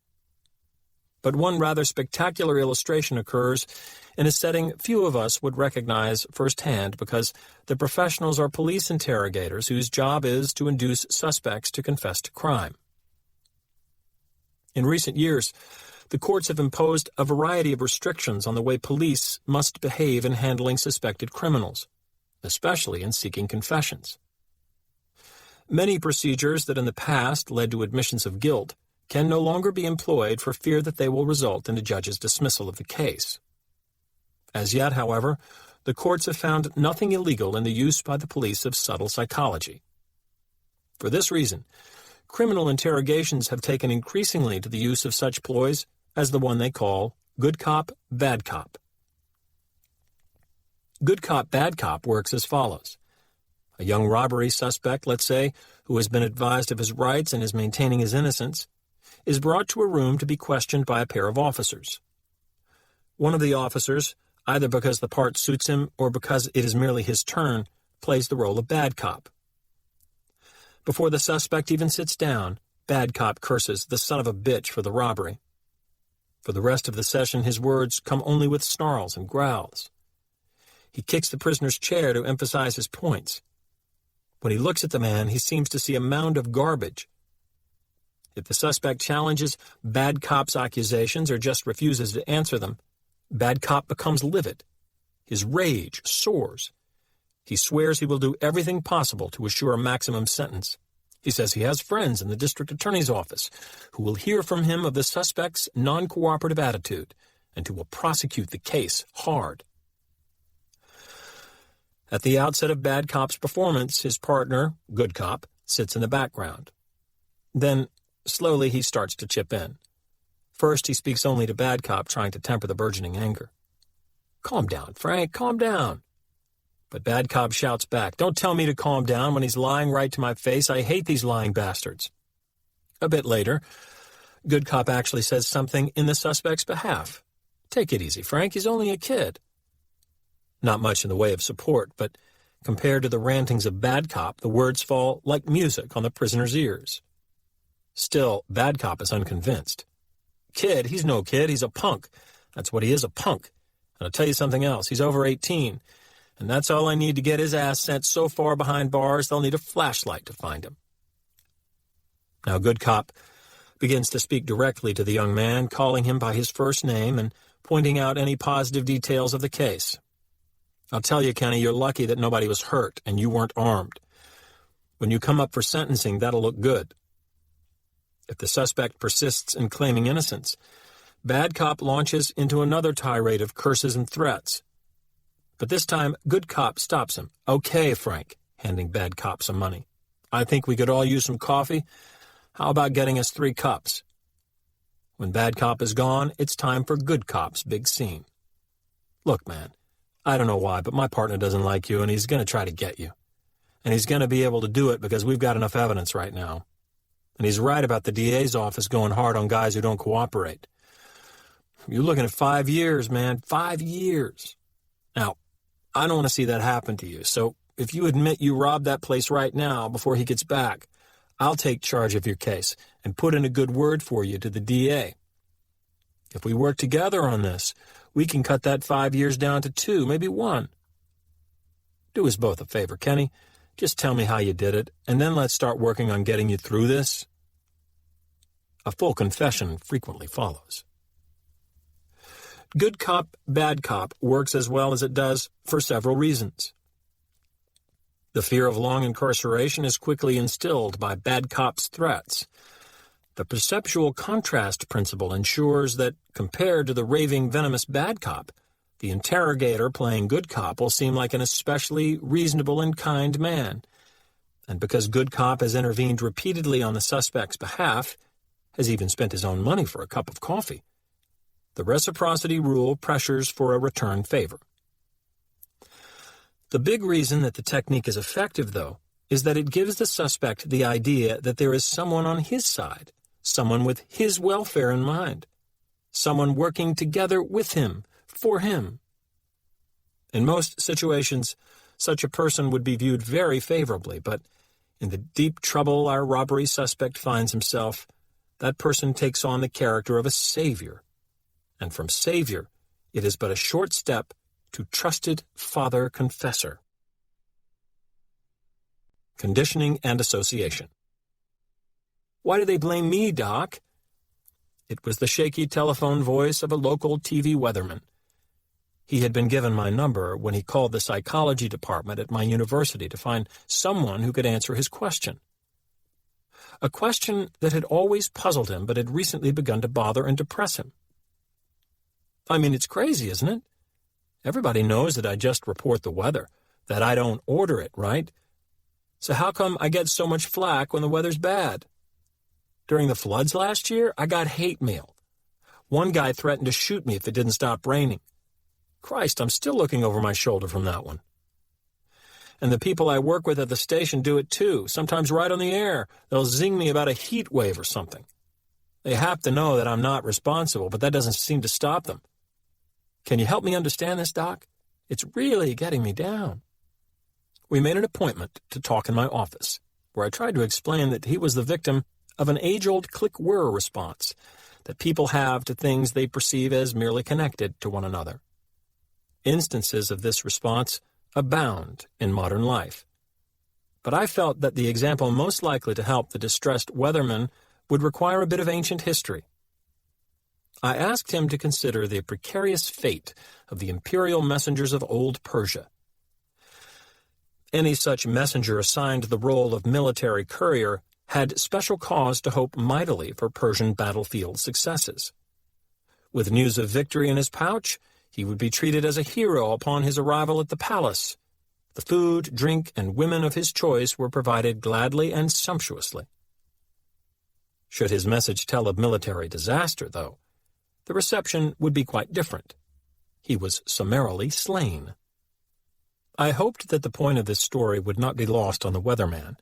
But one rather spectacular illustration occurs in a setting few of us would recognize firsthand because the professionals are police interrogators whose job is to induce suspects to confess to crime. In recent years, the courts have imposed a variety of restrictions on the way police must behave in handling suspected criminals, especially in seeking confessions. Many procedures that in the past led to admissions of guilt can no longer be employed for fear that they will result in a judge's dismissal of the case. As yet, however, the courts have found nothing illegal in the use by the police of subtle psychology. For this reason, criminal interrogations have taken increasingly to the use of such ploys as the one they call good cop, bad cop. Good cop, bad cop works as follows. A young robbery suspect, let's say, who has been advised of his rights and is maintaining his innocence, is brought to a room to be questioned by a pair of officers. One of the officers, either because the part suits him or because it is merely his turn, plays the role of bad cop. Before the suspect even sits down, bad cop curses the son of a bitch for the robbery. For the rest of the session, his words come only with snarls and growls. He kicks the prisoner's chair to emphasize his points. When he looks at the man, he seems to see a mound of garbage. If the suspect challenges bad cop's accusations or just refuses to answer them, bad cop becomes livid. His rage soars. He swears he will do everything possible to assure a maximum sentence. He says he has friends in the district attorney's office who will hear from him of the suspect's non-cooperative attitude and who will prosecute the case hard. At the outset of bad cop's performance, his partner, good cop, sits in the background. Then, slowly, he starts to chip in. First, he speaks only to bad cop, trying to temper the burgeoning anger. "Calm down, Frank, calm down." But bad cop shouts back, "Don't tell me to calm down when he's lying right to my face. I hate these lying bastards." A bit later, good cop actually says something in the suspect's behalf. "Take it easy, Frank, he's only a kid." Not much in the way of support, but compared to the rantings of bad cop, the words fall like music on the prisoner's ears. Still, bad cop is unconvinced. "Kid, he's no kid, he's a punk. That's what he is, a punk. And I'll tell you something else, he's over 18. And that's all I need to get his ass sent so far behind bars they'll need a flashlight to find him." Now good cop begins to speak directly to the young man, calling him by his first name and pointing out any positive details of the case. I'll tell you, Kenny, you're lucky that nobody was hurt and you weren't armed. When you come up for sentencing, that'll look good. If the suspect persists in claiming innocence, bad cop launches into another tirade of curses and threats. But this time, good cop stops him. Okay, Frank, handing bad cop some money. I think we could all use some coffee. How about getting us 3 cups? When bad cop is gone, it's time for good cop's big scene. Look, man, I don't know why, but my partner doesn't like you, and he's going to try to get you. And he's going to be able to do it because we've got enough evidence right now. And he's right about the DA's office going hard on guys who don't cooperate. You're looking at 5 years, man, 5 years. Now, I don't want to see that happen to you, so if you admit you robbed that place right now before he gets back, I'll take charge of your case and put in a good word for you to the DA. If we work together on this, we can cut that 5 years down to 2, maybe 1. Do us both a favor, Kenny. Just tell me how you did it, and then let's start working on getting you through this. A full confession frequently follows. Good cop, bad cop works as well as it does for several reasons. The fear of long incarceration is quickly instilled by bad cop's threats. The perceptual contrast principle ensures that, compared to the raving, venomous bad cop, the interrogator playing good cop will seem like an especially reasonable and kind man. And because good cop has intervened repeatedly on the suspect's behalf, has even spent his own money for a cup of coffee, the reciprocity rule pressures for a return favor. The big reason that the technique is effective, though, is that it gives the suspect the idea that there is someone on his side, someone with his welfare in mind, someone working together with him, for him. In most situations, such a person would be viewed very favorably, but in the deep trouble our robbery suspect finds himself, that person takes on the character of a savior. And from savior, it is but a short step to trusted father confessor. Conditioning and association. Why do they blame me, Doc? It was the shaky telephone voice of a local TV weatherman. He had been given my number when he called the psychology department at my university to find someone who could answer his question. A question that had always puzzled him but had recently begun to bother and depress him. I mean, it's crazy, isn't it? Everybody knows that I just report the weather, that I don't order it, right? So how come I get so much flack when the weather's bad? During the floods last year, I got hate mail. One guy threatened to shoot me if it didn't stop raining. Christ, I'm still looking over my shoulder from that one. And the people I work with at the station do it too, sometimes right on the air. They'll zing me about a heat wave or something. They have to know that I'm not responsible, but that doesn't seem to stop them. Can you help me understand this, Doc? It's really getting me down. We made an appointment to talk in my office, where I tried to explain that he was the victim of an age-old click-whirr response that people have to things they perceive as merely connected to one another. Instances of this response abound in modern life. But I felt that the example most likely to help the distressed weatherman would require a bit of ancient history. I asked him to consider the precarious fate of the imperial messengers of old Persia. Any such messenger assigned the role of military courier had special cause to hope mightily for Persian battlefield successes. With news of victory in his pouch, he would be treated as a hero upon his arrival at the palace. The food, drink, and women of his choice were provided gladly and sumptuously. Should his message tell of military disaster, though, the reception would be quite different. He was summarily slain. I hoped that the point of this story would not be lost on the weatherman.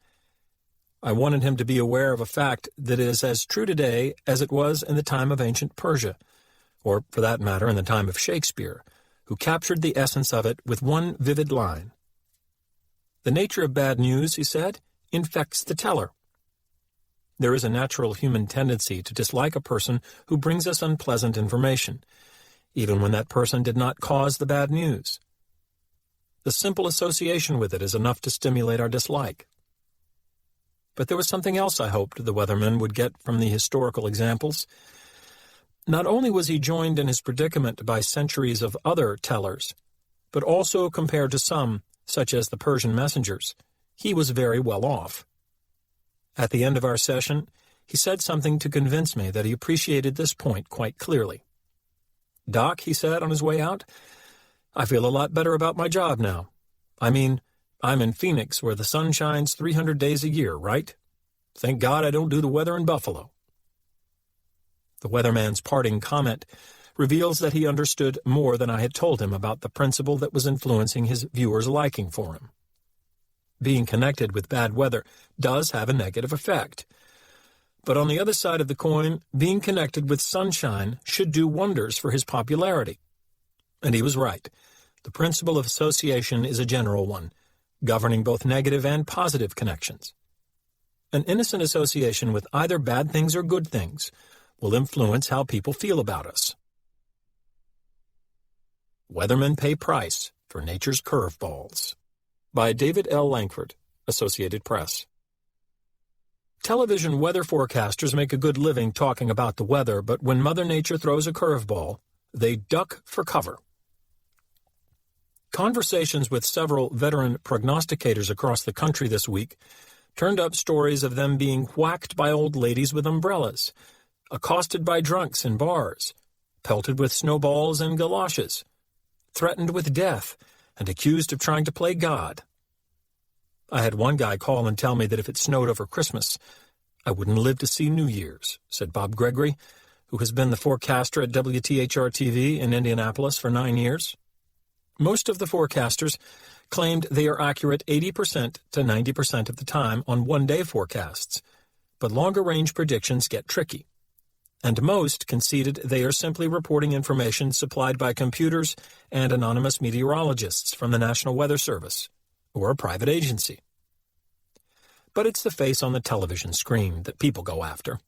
I wanted him to be aware of a fact that is as true today as it was in the time of ancient Persia, or, for that matter, in the time of Shakespeare, who captured the essence of it with one vivid line. The nature of bad news, he said, infects the teller. There is a natural human tendency to dislike a person who brings us unpleasant information, even when that person did not cause the bad news. The simple association with it is enough to stimulate our dislike. But there was something else I hoped the weatherman would get from the historical examples. Not only was he joined in his predicament by centuries of other tellers, but also compared to some, such as the Persian messengers, he was very well off. At the end of our session, he said something to convince me that he appreciated this point quite clearly. "Doc," he said on his way out, "I feel a lot better about my job now. I mean, I'm in Phoenix where the sun shines 300 days a year, right? Thank God I don't do the weather in Buffalo." The weatherman's parting comment reveals that he understood more than I had told him about the principle that was influencing his viewers' liking for him. Being connected with bad weather does have a negative effect. But on the other side of the coin, being connected with sunshine should do wonders for his popularity. And he was right. The principle of association is a general one, governing both negative and positive connections. An innocent association with either bad things or good things will influence how people feel about us. Weathermen Pay Price for Nature's Curveballs, by David L. Langford, Associated Press. Television weather forecasters make a good living talking about the weather, but when Mother Nature throws a curveball, they duck for cover. Conversations with several veteran prognosticators across the country this week turned up stories of them being whacked by old ladies with umbrellas, accosted by drunks in bars, pelted with snowballs and galoshes, threatened with death, and accused of trying to play God. I had one guy call and tell me that if it snowed over Christmas, I wouldn't live to see New Year's, said Bob Gregory, who has been the forecaster at WTHR-TV in Indianapolis for 9 years. Most of the forecasters claimed they are accurate 80% to 90% of the time on one-day forecasts, but longer-range predictions get tricky. And most conceded they are simply reporting information supplied by computers and anonymous meteorologists from the National Weather Service, or a private agency. But it's the face on the television screen that people go after.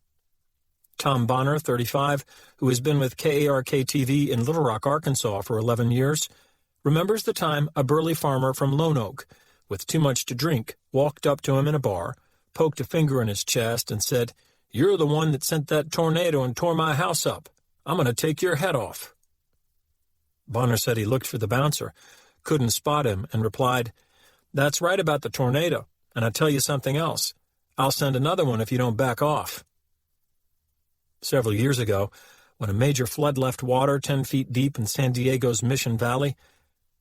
Tom Bonner, 35, who has been with KARK-TV in Little Rock, Arkansas for 11 years, remembers the time a burly farmer from Lone Oak, with too much to drink, walked up to him in a bar, poked a finger in his chest, and said, "You're the one that sent that tornado and tore my house up. I'm going to take your head off." Bonner said he looked for the bouncer, couldn't spot him, and replied, "That's right about the tornado, and I tell you something else. I'll send another one if you don't back off." Several years ago, when a major flood left water 10 feet deep in San Diego's Mission Valley,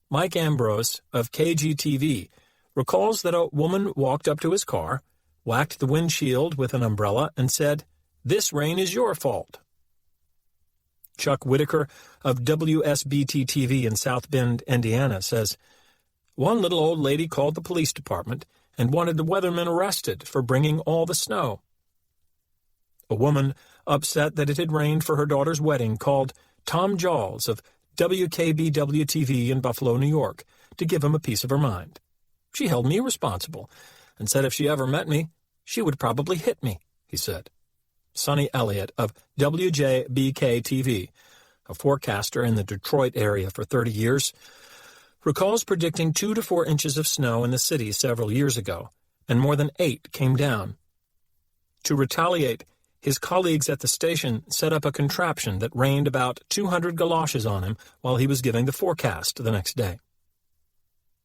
Mike Ambrose of KGTV recalls that a woman walked up to his car, whacked the windshield with an umbrella, and said, "This rain is your fault." Chuck Whitaker of WSBT-TV in South Bend, Indiana, says, "One little old lady called the police department and wanted the weatherman arrested for bringing all the snow." A woman, upset that it had rained for her daughter's wedding, called Tom Jawls of WKBW-TV in Buffalo, New York, to give him a piece of her mind. "She held me responsible and said if she ever met me, she would probably hit me," he said. Sonny Elliott of WJBK-TV, a forecaster in the Detroit area for 30 years, recalls predicting 2 to 4 inches of snow in the city several years ago, and more than 8 came down. To retaliate, his colleagues at the station set up a contraption that rained about 200 galoshes on him while he was giving the forecast the next day.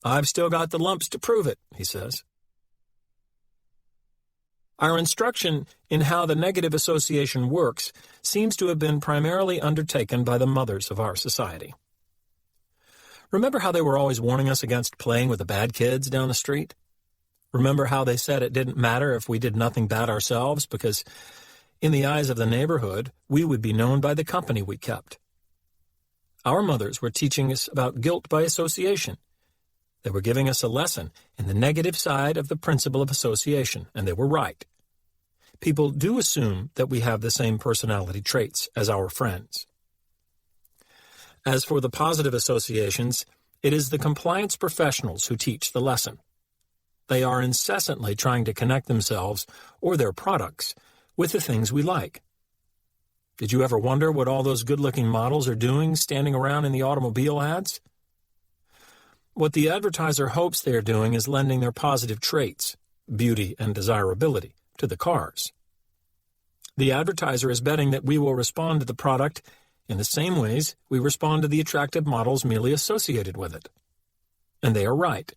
"I've still got the lumps to prove it," he says. Our instruction in how the negative association works seems to have been primarily undertaken by the mothers of our society. Remember how they were always warning us against playing with the bad kids down the street? Remember how they said it didn't matter if we did nothing bad ourselves because, in the eyes of the neighborhood, we would be known by the company we kept. Our mothers were teaching us about guilt by association. They were giving us a lesson in the negative side of the principle of association, and they were right. People do assume that we have the same personality traits as our friends. As for the positive associations, it is the compliance professionals who teach the lesson. They are incessantly trying to connect themselves, or their products, with the things we like. Did you ever wonder what all those good-looking models are doing standing around in the automobile ads? What the advertiser hopes they are doing is lending their positive traits, beauty and desirability, to the cars. The advertiser is betting that we will respond to the product in the same ways we respond to the attractive models merely associated with it. And they are right.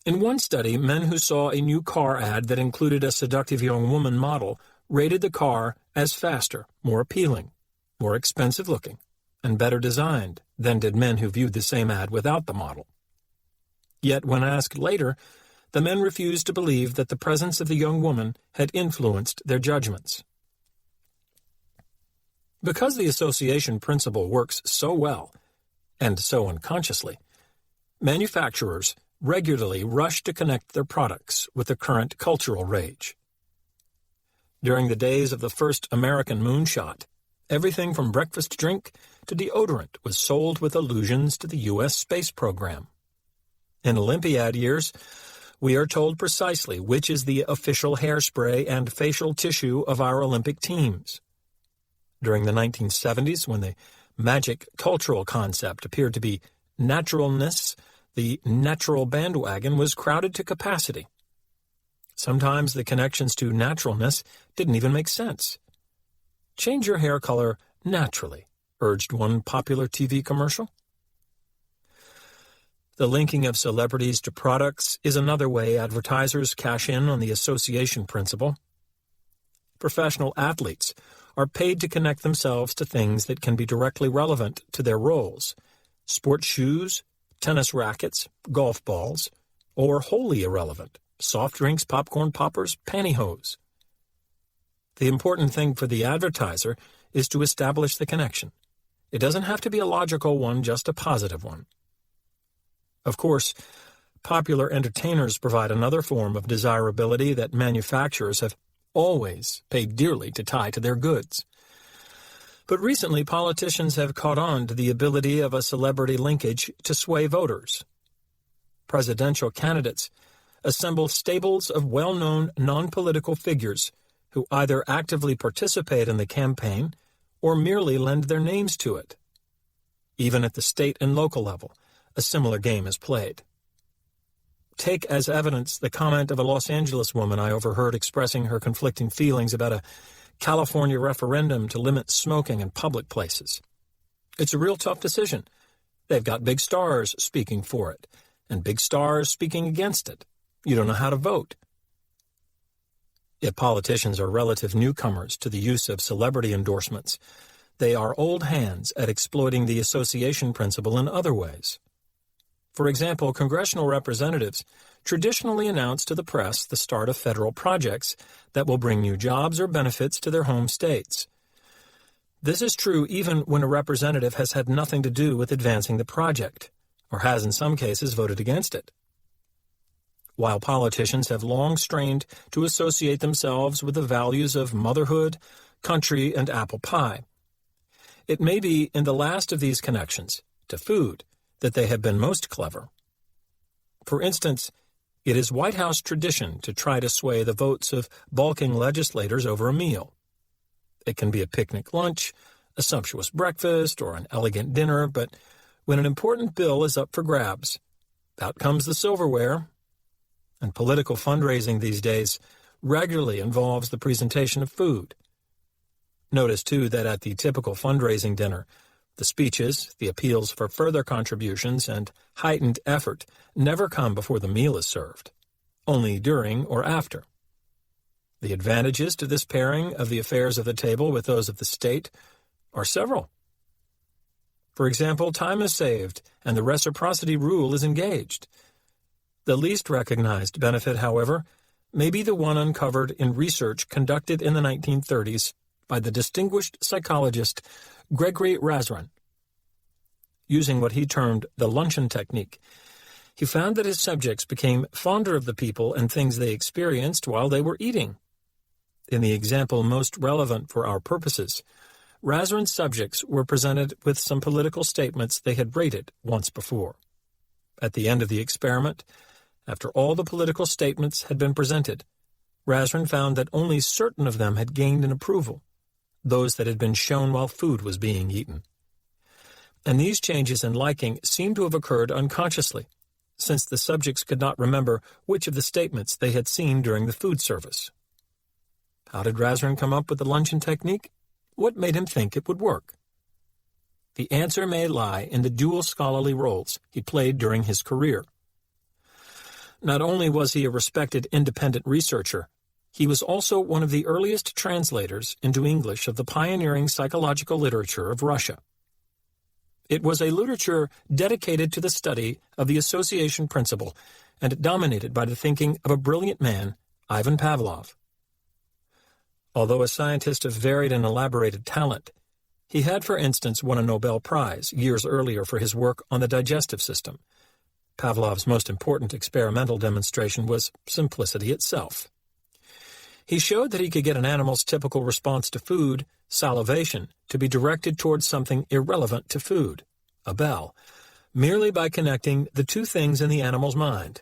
In one study, men who saw a new car ad that included a seductive young woman model rated the car as faster, more appealing, more expensive-looking, and better designed than did men who viewed the same ad without the model. Yet when asked later, the men refused to believe that the presence of the young woman had influenced their judgments. Because the association principle works so well, and so unconsciously, manufacturers regularly rush to connect their products with the current cultural rage. During the days of the first American moonshot, everything from breakfast drink to deodorant was sold with allusions to the U.S. space program. In Olympiad years, we are told precisely which is the official hairspray and facial tissue of our Olympic teams. During the 1970s, when the magic cultural concept appeared to be naturalness, the natural bandwagon was crowded to capacity. Sometimes the connections to naturalness didn't even make sense. Change your hair color naturally, urged one popular TV commercial. The linking of celebrities to products is another way advertisers cash in on the association principle. Professional athletes are paid to connect themselves to things that can be directly relevant to their roles: sports shoes, tennis rackets, golf balls, or wholly irrelevant: soft drinks, popcorn poppers, pantyhose. The important thing for the advertiser is to establish the connection. It doesn't have to be a logical one, just a positive one. Of course, popular entertainers provide another form of desirability that manufacturers have always paid dearly to tie to their goods. But recently, politicians have caught on to the ability of a celebrity linkage to sway voters. Presidential candidates assemble stables of well-known non-political figures who either actively participate in the campaign or merely lend their names to it. Even at the state and local level, a similar game is played. Take as evidence the comment of a Los Angeles woman I overheard expressing her conflicting feelings about a California referendum to limit smoking in public places. It's a real tough decision. They've got big stars speaking for it, and big stars speaking against it. You don't know how to vote. If politicians are relative newcomers to the use of celebrity endorsements, they are old hands at exploiting the association principle in other ways. For example, congressional representatives traditionally announce to the press the start of federal projects that will bring new jobs or benefits to their home states. This is true even when a representative has had nothing to do with advancing the project, or has in some cases voted against it. While politicians have long strained to associate themselves with the values of motherhood, country, and apple pie, it may be in the last of these connections, to food, that they have been most clever. For instance, it is White House tradition to try to sway the votes of balking legislators over a meal. It can be a picnic lunch, a sumptuous breakfast, or an elegant dinner, but when an important bill is up for grabs, out comes the silverware. And political fundraising these days regularly involves the presentation of food. Notice, too, that at the typical fundraising dinner, the speeches, the appeals for further contributions, and heightened effort never come before the meal is served, only during or after. The advantages to this pairing of the affairs of the table with those of the state are several. For example, time is saved and the reciprocity rule is engaged. The least recognized benefit, however, may be the one uncovered in research conducted in the 1930s by the distinguished psychologist Gregory Razran. Using what he termed the luncheon technique, he found that his subjects became fonder of the people and things they experienced while they were eating. In the example most relevant for our purposes, Razran's subjects were presented with some political statements they had rated once before. At the end of the experiment, after all the political statements had been presented, Razran found that only certain of them had gained in approval, those that had been shown while food was being eaten. And these changes in liking seem to have occurred unconsciously, since the subjects could not remember which of the statements they had seen during the food service. How did Razran come up with the luncheon technique? What made him think it would work? the answer may lie in the dual scholarly roles he played during his career. Not only was he a respected independent researcher, he was also one of the earliest translators into English of the pioneering psychological literature of Russia. It was a literature dedicated to the study of the association principle and dominated by the thinking of a brilliant man, Ivan Pavlov. Although a scientist of varied and elaborated talent, he had, for instance, won a Nobel Prize years earlier for his work on the digestive system. Pavlov's most important experimental demonstration was simplicity itself. He showed that he could get an animal's typical response to food, salivation, to be directed towards something irrelevant to food, a bell, merely by connecting the two things in the animal's mind.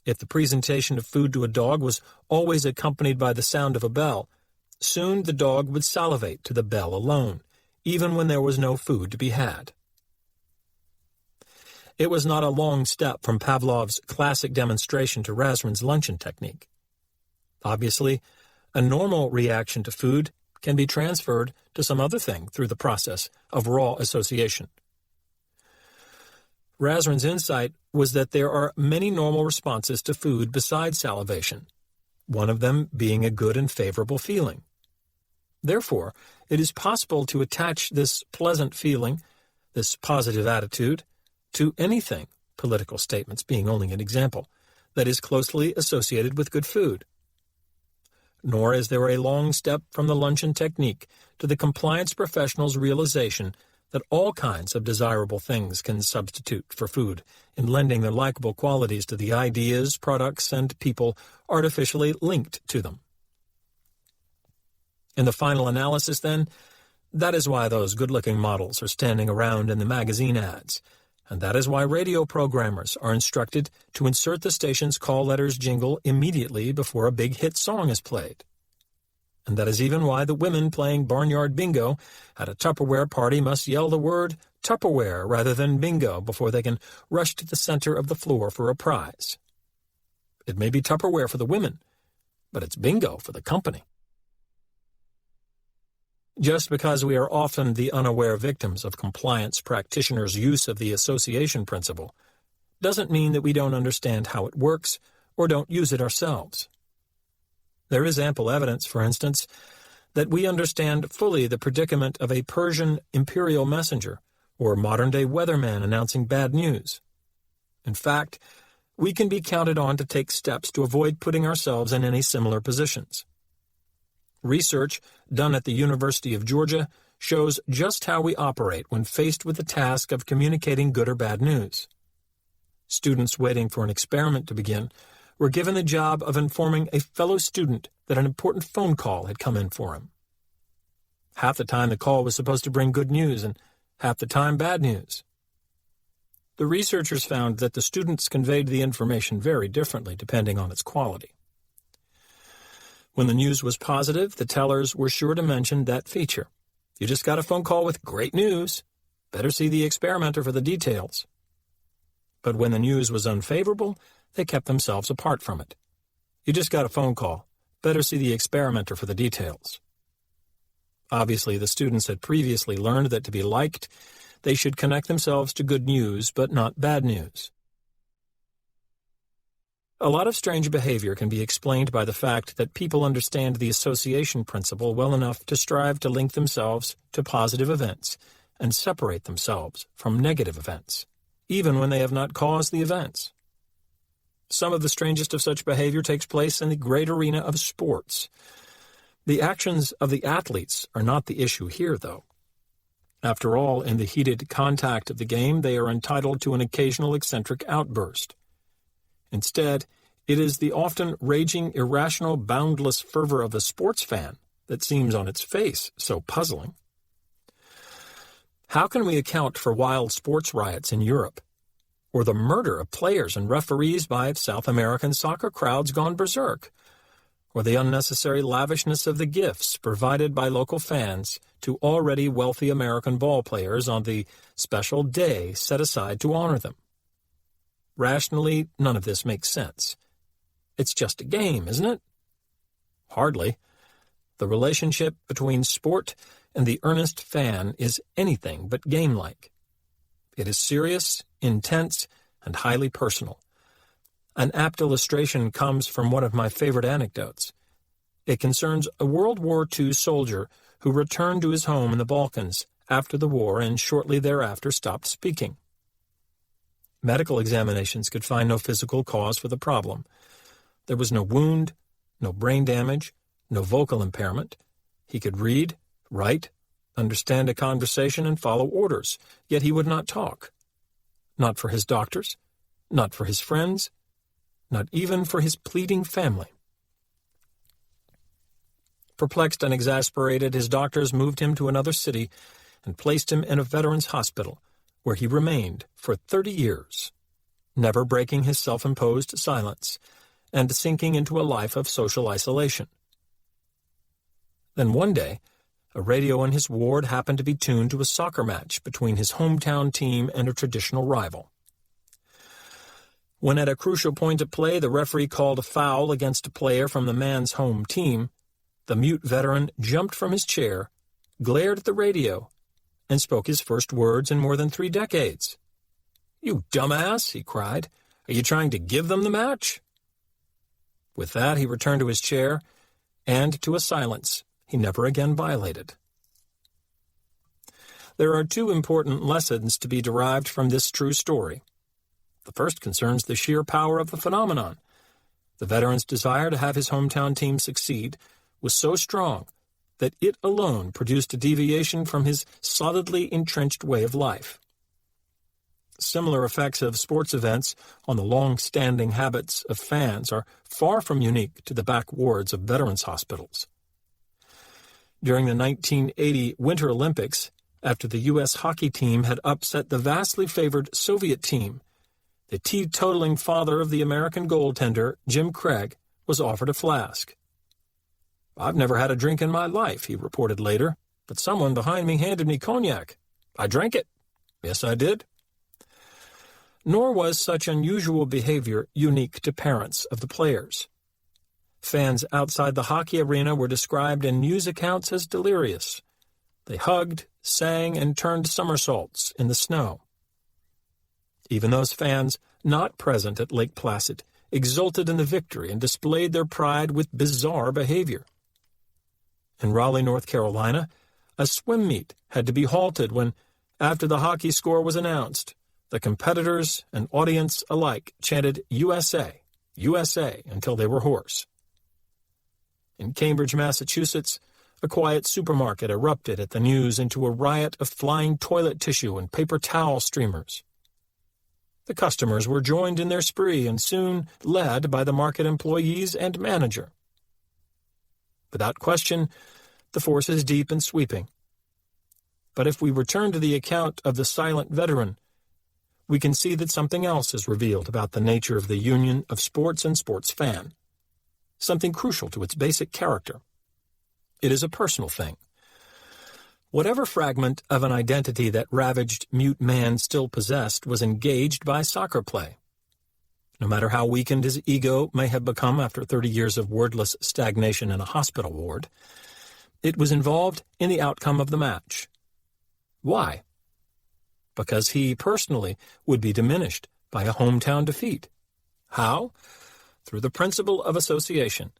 If the presentation of food to a dog was always accompanied by the sound of a bell, soon the dog would salivate to the bell alone, even when there was no food to be had. It was not a long step from Pavlov's classic demonstration to Razran's luncheon technique. Obviously, a normal reaction to food can be transferred to some other thing through the process of raw association. Razran's insight was that there are many normal responses to food besides salivation, one of them being a good and favorable feeling. Therefore, it is possible to attach this pleasant feeling, this positive attitude, to anything, political statements being only an example, that is closely associated with good food. Nor is there a long step from the luncheon technique to the compliance professional's realization that all kinds of desirable things can substitute for food in lending their likable qualities to the ideas, products, and people artificially linked to them. In the final analysis, then, that is why those good-looking models are standing around in the magazine ads, and that is why radio programmers are instructed to insert the station's call letters jingle immediately before a big hit song is played. And that is even why the women playing barnyard bingo at a Tupperware party must yell the word Tupperware rather than bingo before they can rush to the center of the floor for a prize. It may be Tupperware for the women, but it's bingo for the company. Just because we are often the unaware victims of compliance practitioners' use of the association principle doesn't mean that we don't understand how it works or don't use it ourselves. There is ample evidence, for instance, that we understand fully the predicament of a Persian imperial messenger or modern-day weatherman announcing bad news. In fact, we can be counted on to take steps to avoid putting ourselves in any similar positions. Research done at the University of Georgia shows just how we operate when faced with the task of communicating good or bad news. Students waiting for an experiment to begin were given the job of informing a fellow student that an important phone call had come in for him. Half the time the call was supposed to bring good news and half the time bad news. The researchers found that the students conveyed the information very differently depending on its quality. When the news was positive, the tellers were sure to mention that feature. You just got a phone call with great news. Better see the experimenter for the details. But when the news was unfavorable, they kept themselves apart from it. You just got a phone call. Better see the experimenter for the details. Obviously, the students had previously learned that to be liked, they should connect themselves to good news, but not bad news. A lot of strange behavior can be explained by the fact that people understand the association principle well enough to strive to link themselves to positive events and separate themselves from negative events, even when they have not caused the events. Some of the strangest of such behavior takes place in the great arena of sports. The actions of the athletes are not the issue here, though. After all, in the heated contact of the game, they are entitled to an occasional eccentric outburst. Instead, it is the often raging, irrational, boundless fervor of the sports fan that seems on its face so puzzling. How can we account for wild sports riots in Europe, or the murder of players and referees by South American soccer crowds gone berserk, or the unnecessary lavishness of the gifts provided by local fans to already wealthy American ball players on the special day set aside to honor them? Rationally, none of this makes sense. It's just a game, isn't it? Hardly. The relationship between sport and the earnest fan is anything but game-like. It is serious, intense, and highly personal. An apt illustration comes from one of my favorite anecdotes. It concerns a World War II soldier who returned to his home in the Balkans after the war and shortly thereafter stopped speaking. Medical examinations could find no physical cause for the problem. There was no wound, no brain damage, no vocal impairment. He could read, write, understand a conversation, and follow orders, yet he would not talk. Not for his doctors, not for his friends, not even for his pleading family. Perplexed and exasperated, his doctors moved him to another city and placed him in a veterans' hospital, where he remained for 30 years, never breaking his self-imposed silence and sinking into a life of social isolation. Then one day, a radio in his ward happened to be tuned to a soccer match between his hometown team and a traditional rival. When at a crucial point of play the referee called a foul against a player from the man's home team, the mute veteran jumped from his chair, glared at the radio, and spoke his first words in more than 3 decades. "You dumbass," he cried. "Are you trying to give them the match?" With that, he returned to his chair, and to a silence he never again violated. There are 2 important lessons to be derived from this true story. The first concerns the sheer power of the phenomenon. The veteran's desire to have his hometown team succeed was so strong that it alone produced a deviation from his solidly entrenched way of life. Similar effects of sports events on the long-standing habits of fans are far from unique to the back wards of veterans' hospitals. During the 1980 Winter Olympics, after the U.S. hockey team had upset the vastly favored Soviet team, the teetotaling father of the American goaltender, Jim Craig, was offered a flask. "I've never had a drink in my life," he reported later, "but someone behind me handed me cognac. I drank it. Yes, I did." Nor was such unusual behavior unique to parents of the players. Fans outside the hockey arena were described in news accounts as delirious. They hugged, sang, and turned somersaults in the snow. Even those fans not present at Lake Placid exulted in the victory and displayed their pride with bizarre behavior. In Raleigh, North Carolina, a swim meet had to be halted when, after the hockey score was announced, the competitors and audience alike chanted "USA, USA" until they were hoarse. In Cambridge, Massachusetts, a quiet supermarket erupted at the news into a riot of flying toilet tissue and paper towel streamers. The customers were joined in their spree and soon led by the market employees and manager. Without question, the force is deep and sweeping. But if we return to the account of the silent veteran, we can see that something else is revealed about the nature of the union of sports and sports fan, something crucial to its basic character. It is a personal thing. Whatever fragment of an identity that ravaged mute man still possessed was engaged by soccer play. No matter how weakened his ego may have become after 30 years of wordless stagnation in a hospital ward, it was involved in the outcome of the match. Why? Because he personally would be diminished by a hometown defeat. How? Through the principle of association.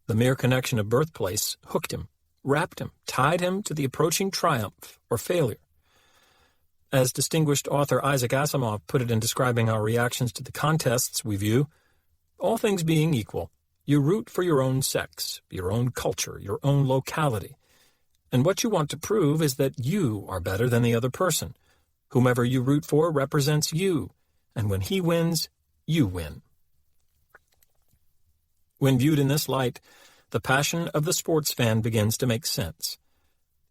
The mere connection of birthplace hooked him, wrapped him, tied him to the approaching triumph or failure. As distinguished author Isaac Asimov put it in describing our reactions to the contests we view, all things being equal, you root for your own sex, your own culture, your own locality. And what you want to prove is that you are better than the other person. Whomever you root for represents you, and when he wins, you win. When viewed in this light, the passion of the sports fan begins to make sense.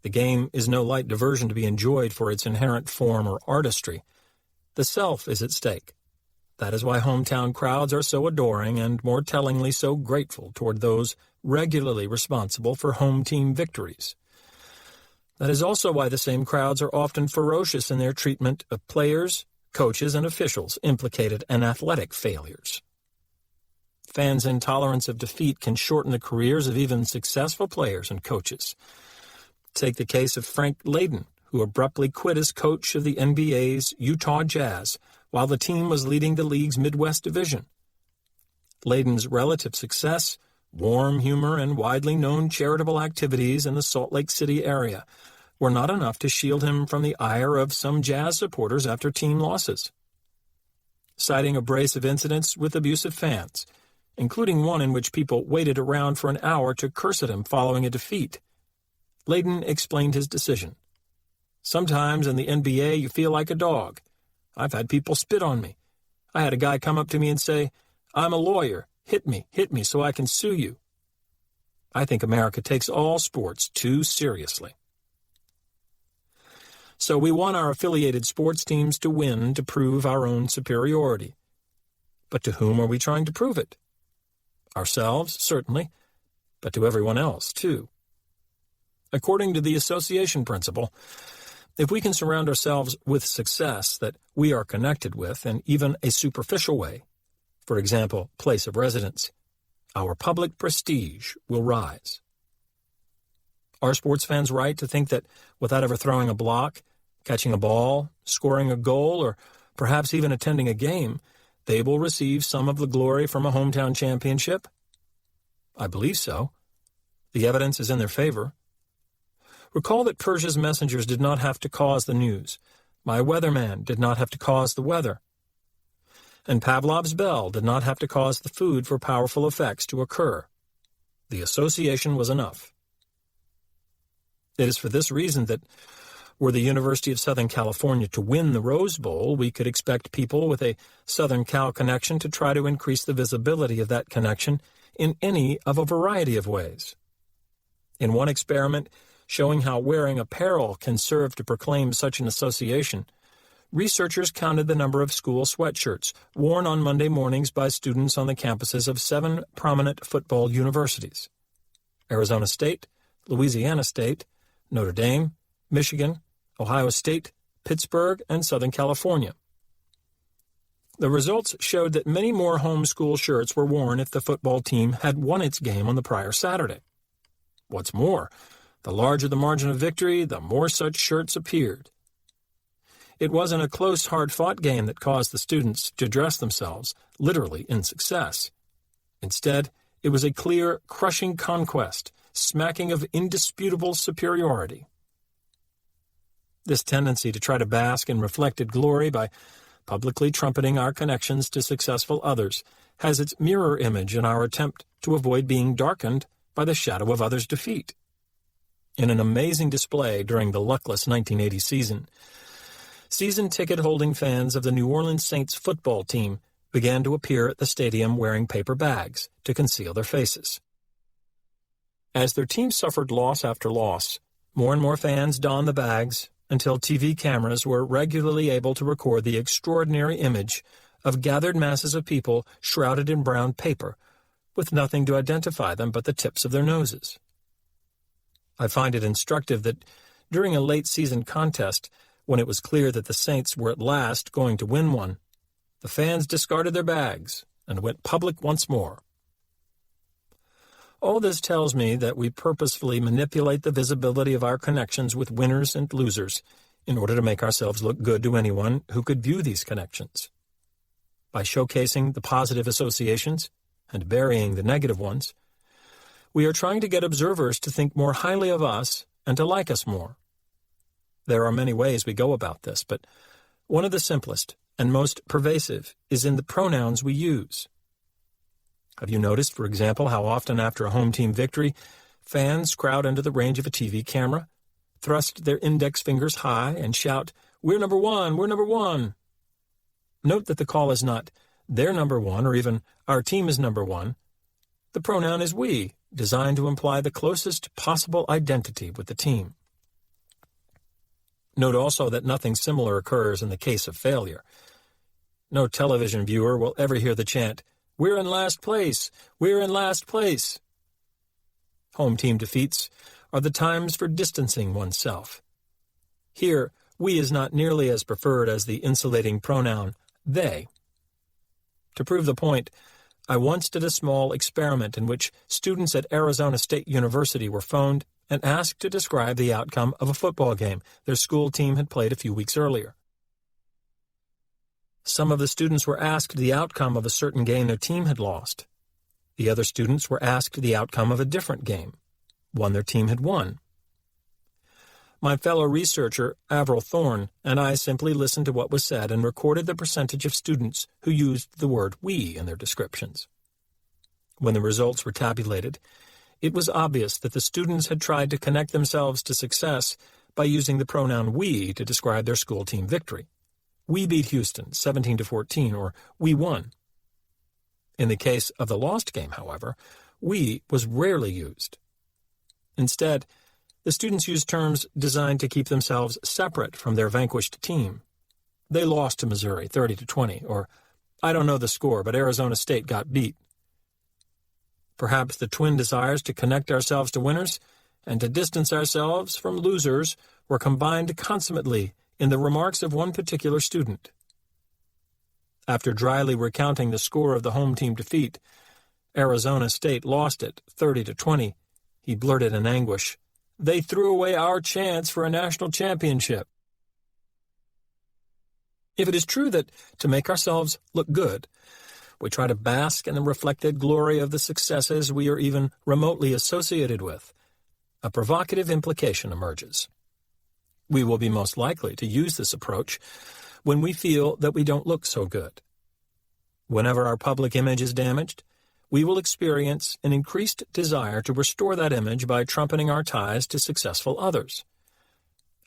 The game is no light diversion to be enjoyed for its inherent form or artistry. The self is at stake. That is why hometown crowds are so adoring and, more tellingly, so grateful toward those regularly responsible for home team victories. That is also why the same crowds are often ferocious in their treatment of players, coaches, and officials implicated in athletic failures. Fans' intolerance of defeat can shorten the careers of even successful players and coaches. Take the case of Frank Layden, who abruptly quit as coach of the NBA's Utah Jazz while the team was leading the league's Midwest Division. Layden's relative success, warm humor, and widely known charitable activities in the Salt Lake City area were not enough to shield him from the ire of some Jazz supporters after team losses. Citing abrasive incidents with abusive fans, including one in which people waited around for an hour to curse at him following a defeat, Layden explained his decision. "Sometimes in the NBA you feel like a dog. I've had people spit on me. I had a guy come up to me and say, 'I'm a lawyer. Hit me so I can sue you.' I think America takes all sports too seriously." So we want our affiliated sports teams to win to prove our own superiority. But to whom are we trying to prove it? Ourselves, certainly, but to everyone else, too. According to the association principle, if we can surround ourselves with success that we are connected with in even a superficial way, for example, place of residence, our public prestige will rise. Are sports fans right to think that without ever throwing a block, catching a ball, scoring a goal, or perhaps even attending a game, they will receive some of the glory from a hometown championship? I believe so. The evidence is in their favor. Recall that Persia's messengers did not have to cause the news. My weatherman did not have to cause the weather. And Pavlov's bell did not have to cause the food for powerful effects to occur. The association was enough. It is for this reason that, were the University of Southern California to win the Rose Bowl, we could expect people with a Southern Cal connection to try to increase the visibility of that connection in any of a variety of ways. In one experiment showing how wearing apparel can serve to proclaim such an association, researchers counted the number of school sweatshirts worn on Monday mornings by students on the campuses of 7 prominent football universities: Arizona State, Louisiana State, Notre Dame, Michigan, Ohio State, Pittsburgh, and Southern California. The results showed that many more home school shirts were worn if the football team had won its game on the prior Saturday. What's more, the larger the margin of victory, the more such shirts appeared. It wasn't a close, hard-fought game that caused the students to dress themselves, literally, in success. Instead, it was a clear, crushing conquest, smacking of indisputable superiority. This tendency to try to bask in reflected glory by publicly trumpeting our connections to successful others has its mirror image in our attempt to avoid being darkened by the shadow of others' defeat. In an amazing display during the luckless 1980 season ticket-holding fans of the New Orleans Saints football team began to appear at the stadium wearing paper bags to conceal their faces. As their team suffered loss after loss, more and more fans donned the bags until TV cameras were regularly able to record the extraordinary image of gathered masses of people shrouded in brown paper, with nothing to identify them but the tips of their noses. I find it instructive that during a late-season contest, when it was clear that the Saints were at last going to win one, the fans discarded their bags and went public once more. All this tells me that we purposefully manipulate the visibility of our connections with winners and losers in order to make ourselves look good to anyone who could view these connections. By showcasing the positive associations and burying the negative ones, we are trying to get observers to think more highly of us and to like us more. There are many ways we go about this, but one of the simplest and most pervasive is in the pronouns we use. Have you noticed, for example, how often after a home team victory, fans crowd into the range of a TV camera, thrust their index fingers high, and shout, "We're number one, we're number one"? Note that the call is not, "They're number one," or even, "Our team is number one." The pronoun is we, designed to imply the closest possible identity with the team. Note also that nothing similar occurs in the case of failure. No television viewer will ever hear the chant, "We're in last place! We're in last place!" Home team defeats are the times for distancing oneself. Here, we is not nearly as preferred as the insulating pronoun they. To prove the point, I once did a small experiment in which students at Arizona State University were phoned and asked to describe the outcome of a football game their school team had played a few weeks earlier. Some of the students were asked the outcome of a certain game their team had lost. The other students were asked the outcome of a different game, one their team had won. My fellow researcher, Avril Thorne, and I simply listened to what was said and recorded the percentage of students who used the word "we" in their descriptions. When the results were tabulated, it was obvious that the students had tried to connect themselves to success by using the pronoun "we" to describe their school team victory. "We beat Houston 17-14," or "we won." In the case of the lost game, however, "we" was rarely used. Instead, the students used terms designed to keep themselves separate from their vanquished team. "They lost to Missouri 30-20," or "I don't know the score, but Arizona State got beat." Perhaps the twin desires to connect ourselves to winners and to distance ourselves from losers were combined consummately in the remarks of one particular student. After dryly recounting the score of the home team defeat, Arizona State lost it 30-20, he blurted in anguish, "They threw away our chance for a national championship." If it is true that to make ourselves look good, we try to bask in the reflected glory of the successes we are even remotely associated with, a provocative implication emerges. We will be most likely to use this approach when we feel that we don't look so good. Whenever our public image is damaged, we will experience an increased desire to restore that image by trumpeting our ties to successful others.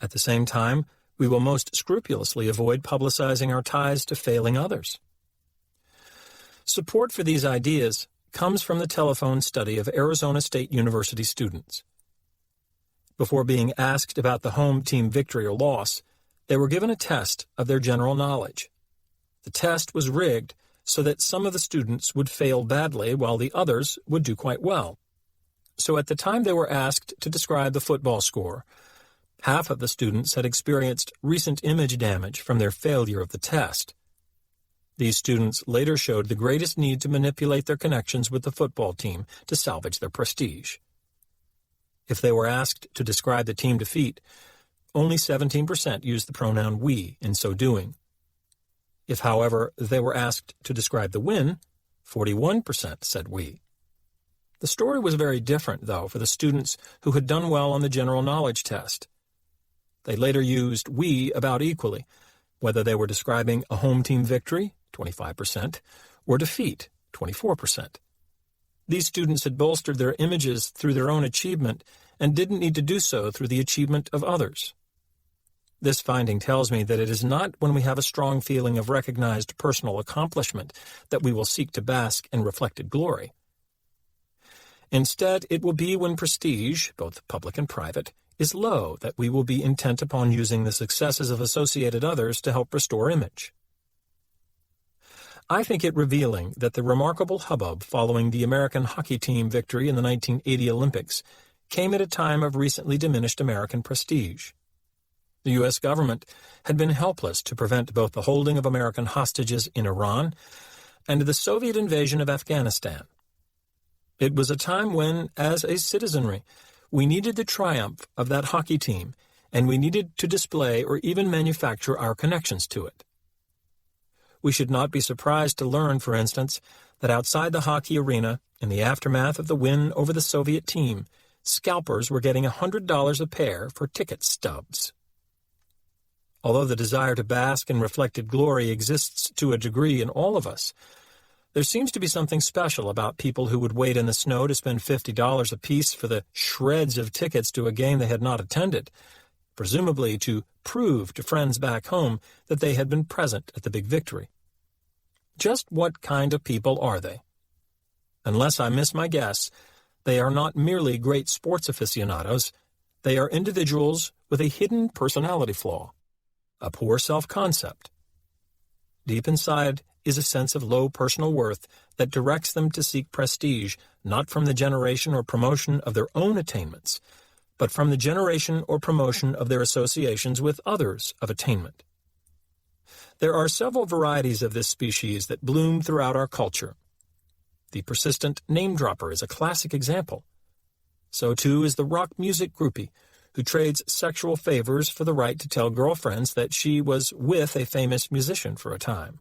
At the same time, we will most scrupulously avoid publicizing our ties to failing others. Support for these ideas comes from the telephone study of Arizona State University students. Before being asked about the home team victory or loss, they were given a test of their general knowledge. The test was rigged so that some of the students would fail badly while the others would do quite well. So at the time they were asked to describe the football score, half of the students had experienced recent image damage from their failure of the test. These students later showed the greatest need to manipulate their connections with the football team to salvage their prestige. If they were asked to describe the team defeat, only 17% used the pronoun "we" in so doing. If, however, they were asked to describe the win, 41% said "we." The story was very different, though, for the students who had done well on the general knowledge test. They later used "we" about equally, whether they were describing a home team victory, 25%, or defeat, 24%. These students had bolstered their images through their own achievement and didn't need to do so through the achievement of others. This finding tells me that it is not when we have a strong feeling of recognized personal accomplishment that we will seek to bask in reflected glory. Instead, it will be when prestige, both public and private, is low that we will be intent upon using the successes of associated others to help restore image. I think it revealing that the remarkable hubbub following the American hockey team victory in the 1980 Olympics came at a time of recently diminished American prestige. The U.S. government had been helpless to prevent both the holding of American hostages in Iran and the Soviet invasion of Afghanistan. It was a time when, as a citizenry, we needed the triumph of that hockey team, and we needed to display or even manufacture our connections to it. We should not be surprised to learn, for instance, that outside the hockey arena, in the aftermath of the win over the Soviet team, scalpers were getting $100 a pair for ticket stubs. Although the desire to bask in reflected glory exists to a degree in all of us, there seems to be something special about people who would wait in the snow to spend $50 apiece for the shreds of tickets to a game they had not attended, presumably to prove to friends back home that they had been present at the big victory. Just what kind of people are they? Unless I miss my guess, they are not merely great sports aficionados. They are individuals with a hidden personality flaw, a poor self-concept. Deep inside is a sense of low personal worth that directs them to seek prestige not from the generation or promotion of their own attainments, but from the generation or promotion of their associations with others of attainment. There are several varieties of this species that bloom throughout our culture. The persistent name-dropper is a classic example. So too is the rock music groupie, who trades sexual favors for the right to tell girlfriends that she was with a famous musician for a time.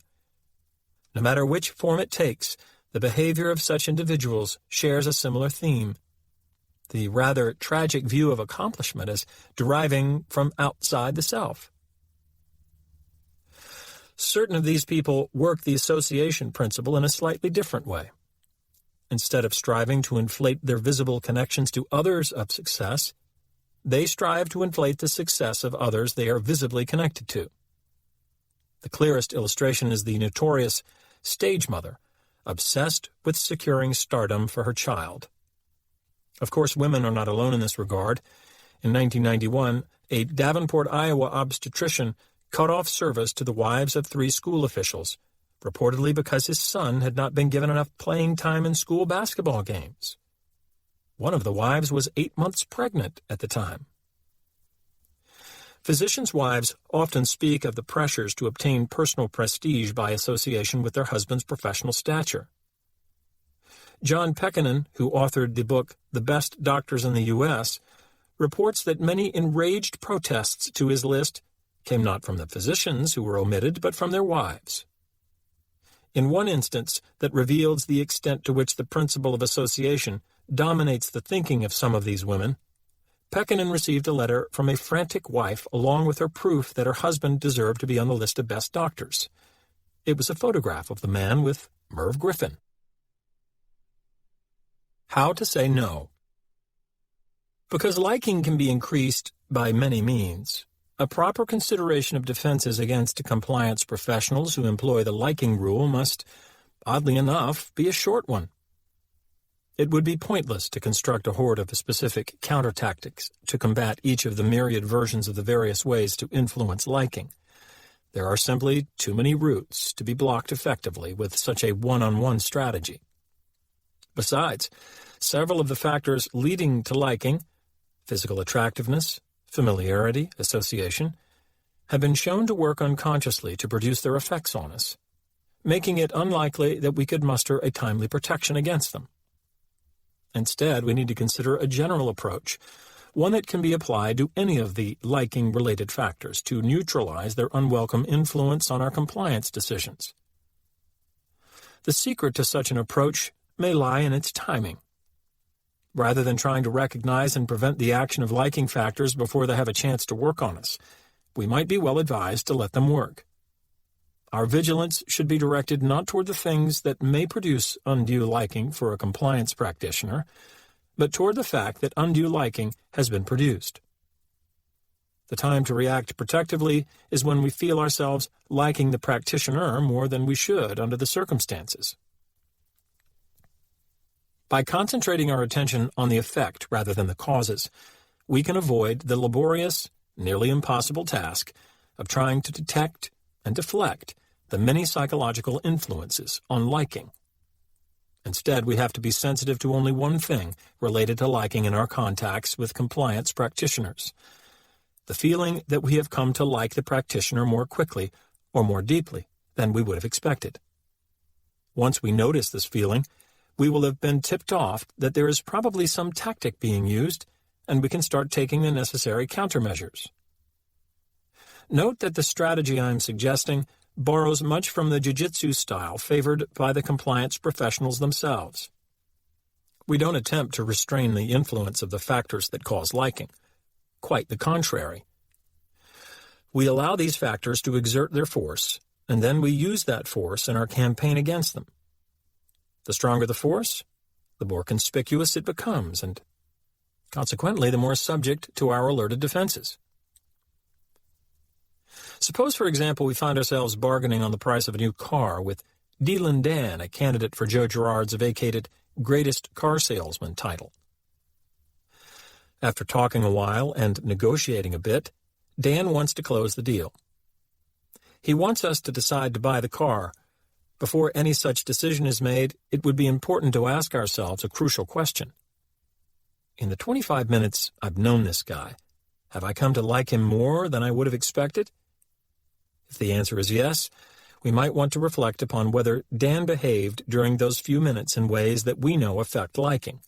No matter which form it takes, the behavior of such individuals shares a similar theme: the rather tragic view of accomplishment as deriving from outside the self. Certain of these people work the association principle in a slightly different way. Instead of striving to inflate their visible connections to others of success, they strive to inflate the success of others they are visibly connected to. The clearest illustration is the notorious stage mother, obsessed with securing stardom for her child. Of course, women are not alone in this regard. In 1991, a Davenport, Iowa obstetrician cut off service to the wives of 3 school officials, reportedly because his son had not been given enough playing time in school basketball games. One of the wives was 8 months pregnant at the time. Physicians' wives often speak of the pressures to obtain personal prestige by association with their husband's professional stature. John Pekkanen, who authored the book The Best Doctors in the U.S., reports that many enraged protests to his list came not from the physicians who were omitted, but from their wives. In one instance that reveals the extent to which the principle of association dominates the thinking of some of these women, Pekkanen received a letter from a frantic wife along with her proof that her husband deserved to be on the list of best doctors. It was a photograph of the man with Merv Griffin. How to say no. Because liking can be increased by many means, a proper consideration of defenses against compliance professionals who employ the liking rule must, oddly enough, be a short one. It would be pointless to construct a horde of specific counter-tactics to combat each of the myriad versions of the various ways to influence liking. There are simply too many routes to be blocked effectively with such a one-on-one strategy. Besides, several of the factors leading to liking, physical attractiveness, familiarity, association, have been shown to work unconsciously to produce their effects on us, making it unlikely that we could muster a timely protection against them. Instead, we need to consider a general approach, one that can be applied to any of the liking-related factors to neutralize their unwelcome influence on our compliance decisions. The secret to such an approach may lie in its timing. Rather than trying to recognize and prevent the action of liking factors before they have a chance to work on us, we might be well advised to let them work. Our vigilance should be directed not toward the things that may produce undue liking for a compliance practitioner, but toward the fact that undue liking has been produced. The time to react protectively is when we feel ourselves liking the practitioner more than we should under the circumstances. By concentrating our attention on the effect rather than the causes, we can avoid the laborious, nearly impossible task of trying to detect and deflect the many psychological influences on liking. Instead, we have to be sensitive to only one thing related to liking in our contacts with compliance practitioners: the feeling that we have come to like the practitioner more quickly or more deeply than we would have expected. Once we notice this feeling, we will have been tipped off that there is probably some tactic being used, and we can start taking the necessary countermeasures. Note that the strategy I am suggesting borrows much from the jiu-jitsu style favored by the compliance professionals themselves. We don't attempt to restrain the influence of the factors that cause liking. Quite the contrary. We allow these factors to exert their force, and then we use that force in our campaign against them. The stronger the force, the more conspicuous it becomes, and consequently the more subject to our alerted defenses. Suppose, for example, we find ourselves bargaining on the price of a new car with Dylan Dan, a candidate for Joe Girard's vacated Greatest Car Salesman title. After talking a while and negotiating a bit, Dan wants to close the deal. He wants us to decide to buy the car. Before any such decision is made, it would be important to ask ourselves a crucial question. In the 25 minutes I've known this guy, have I come to like him more than I would have expected? If the answer is yes, we might want to reflect upon whether Dan behaved during those few minutes in ways that we know affect liking.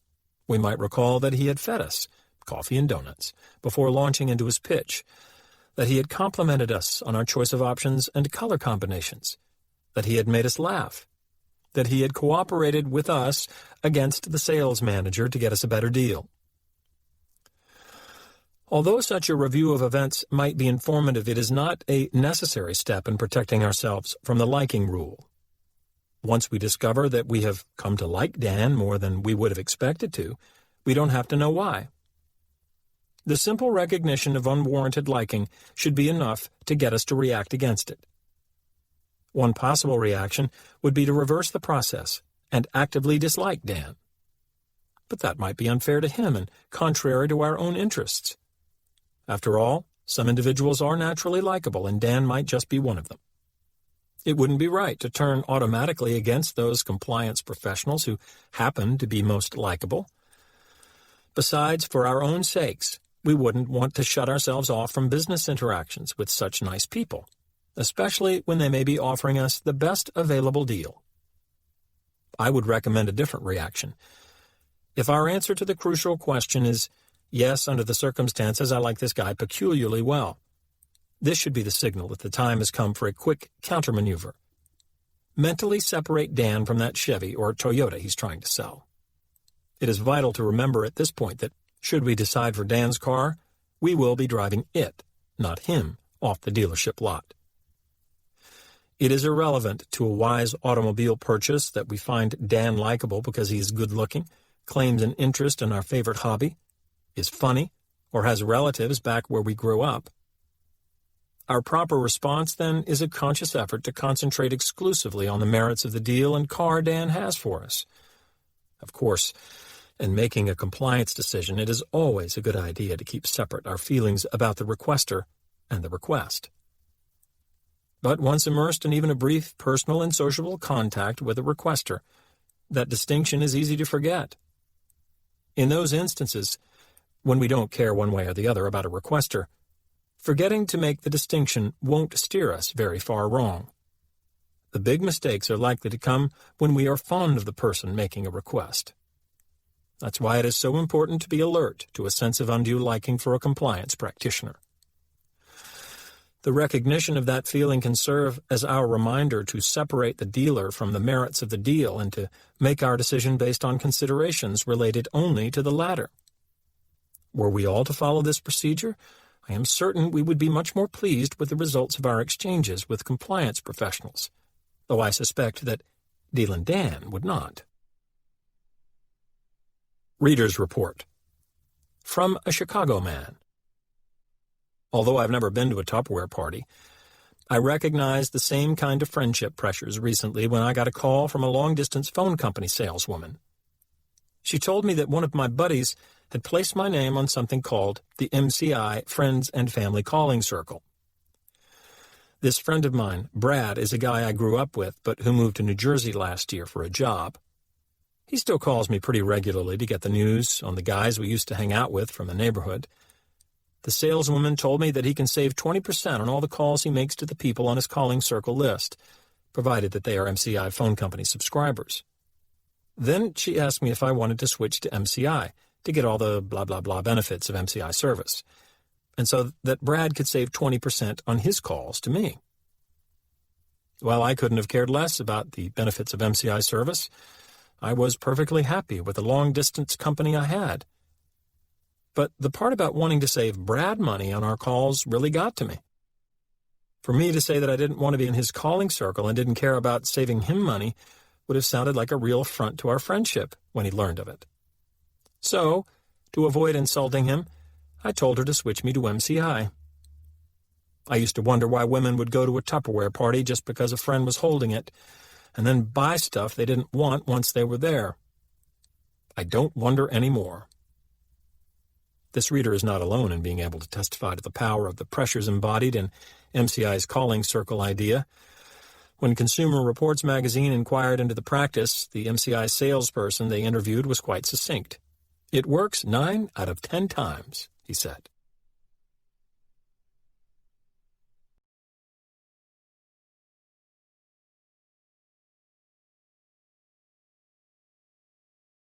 We might recall that he had fed us, coffee and donuts, before launching into his pitch, that he had complimented us on our choice of options and color combinations, that he had made us laugh, that he had cooperated with us against the sales manager to get us a better deal. Although such a review of events might be informative, it is not a necessary step in protecting ourselves from the liking rule. Once we discover that we have come to like Dan more than we would have expected to, we don't have to know why. The simple recognition of unwarranted liking should be enough to get us to react against it. One possible reaction would be to reverse the process and actively dislike Dan. But that might be unfair to him and contrary to our own interests. After all, some individuals are naturally likable, and Dan might just be one of them. It wouldn't be right to turn automatically against those compliance professionals who happen to be most likable. Besides, for our own sakes, we wouldn't want to shut ourselves off from business interactions with such nice people, especially when they may be offering us the best available deal. I would recommend a different reaction. If our answer to the crucial question is, yes, under the circumstances, I like this guy peculiarly well, this should be the signal that the time has come for a quick countermaneuver. Mentally separate Dan from that Chevy or Toyota he's trying to sell. It is vital to remember at this point that, should we decide for Dan's car, we will be driving it, not him, off the dealership lot. It is irrelevant to a wise automobile purchase that we find Dan likable because he is good-looking, claims an interest in our favorite hobby, is funny, or has relatives back where we grew up. Our proper response, then, is a conscious effort to concentrate exclusively on the merits of the deal and car Dan has for us. Of course, in making a compliance decision, it is always a good idea to keep separate our feelings about the requester and the request. But once immersed in even a brief personal and sociable contact with a requester, that distinction is easy to forget. In those instances, when we don't care one way or the other about a requester, forgetting to make the distinction won't steer us very far wrong. The big mistakes are likely to come when we are fond of the person making a request. That's why it is so important to be alert to a sense of undue liking for a compliance practitioner. The recognition of that feeling can serve as our reminder to separate the dealer from the merits of the deal and to make our decision based on considerations related only to the latter. Were we all to follow this procedure, I am certain we would be much more pleased with the results of our exchanges with compliance professionals, though I suspect that Dealin' Dan would not. Reader's Report. From a Chicago man. Although I've never been to a Tupperware party, I recognized the same kind of friendship pressures recently when I got a call from a long-distance phone company saleswoman. She told me that one of my buddies had placed my name on something called the MCI Friends and Family Calling Circle. This friend of mine, Brad, is a guy I grew up with but who moved to New Jersey last year for a job. He still calls me pretty regularly to get the news on the guys we used to hang out with from the neighborhood. The saleswoman told me that he can save 20% on all the calls he makes to the people on his calling circle list, provided that they are MCI phone company subscribers. Then she asked me if I wanted to switch to MCI to get all the blah-blah-blah benefits of MCI service, and so that Brad could save 20% on his calls to me. Well, I couldn't have cared less about the benefits of MCI service. I was perfectly happy with the long-distance company I had. But the part about wanting to save Brad money on our calls really got to me. For me to say that I didn't want to be in his calling circle and didn't care about saving him money would have sounded like a real affront to our friendship when he learned of it. So, to avoid insulting him, I told her to switch me to MCI. I used to wonder why women would go to a Tupperware party just because a friend was holding it, and then buy stuff they didn't want once they were there. I don't wonder anymore. This reader is not alone in being able to testify to the power of the pressures embodied in MCI's calling circle idea. When Consumer Reports magazine inquired into the practice, the MCI salesperson they interviewed was quite succinct. "It works 9 out of 10 times," he said.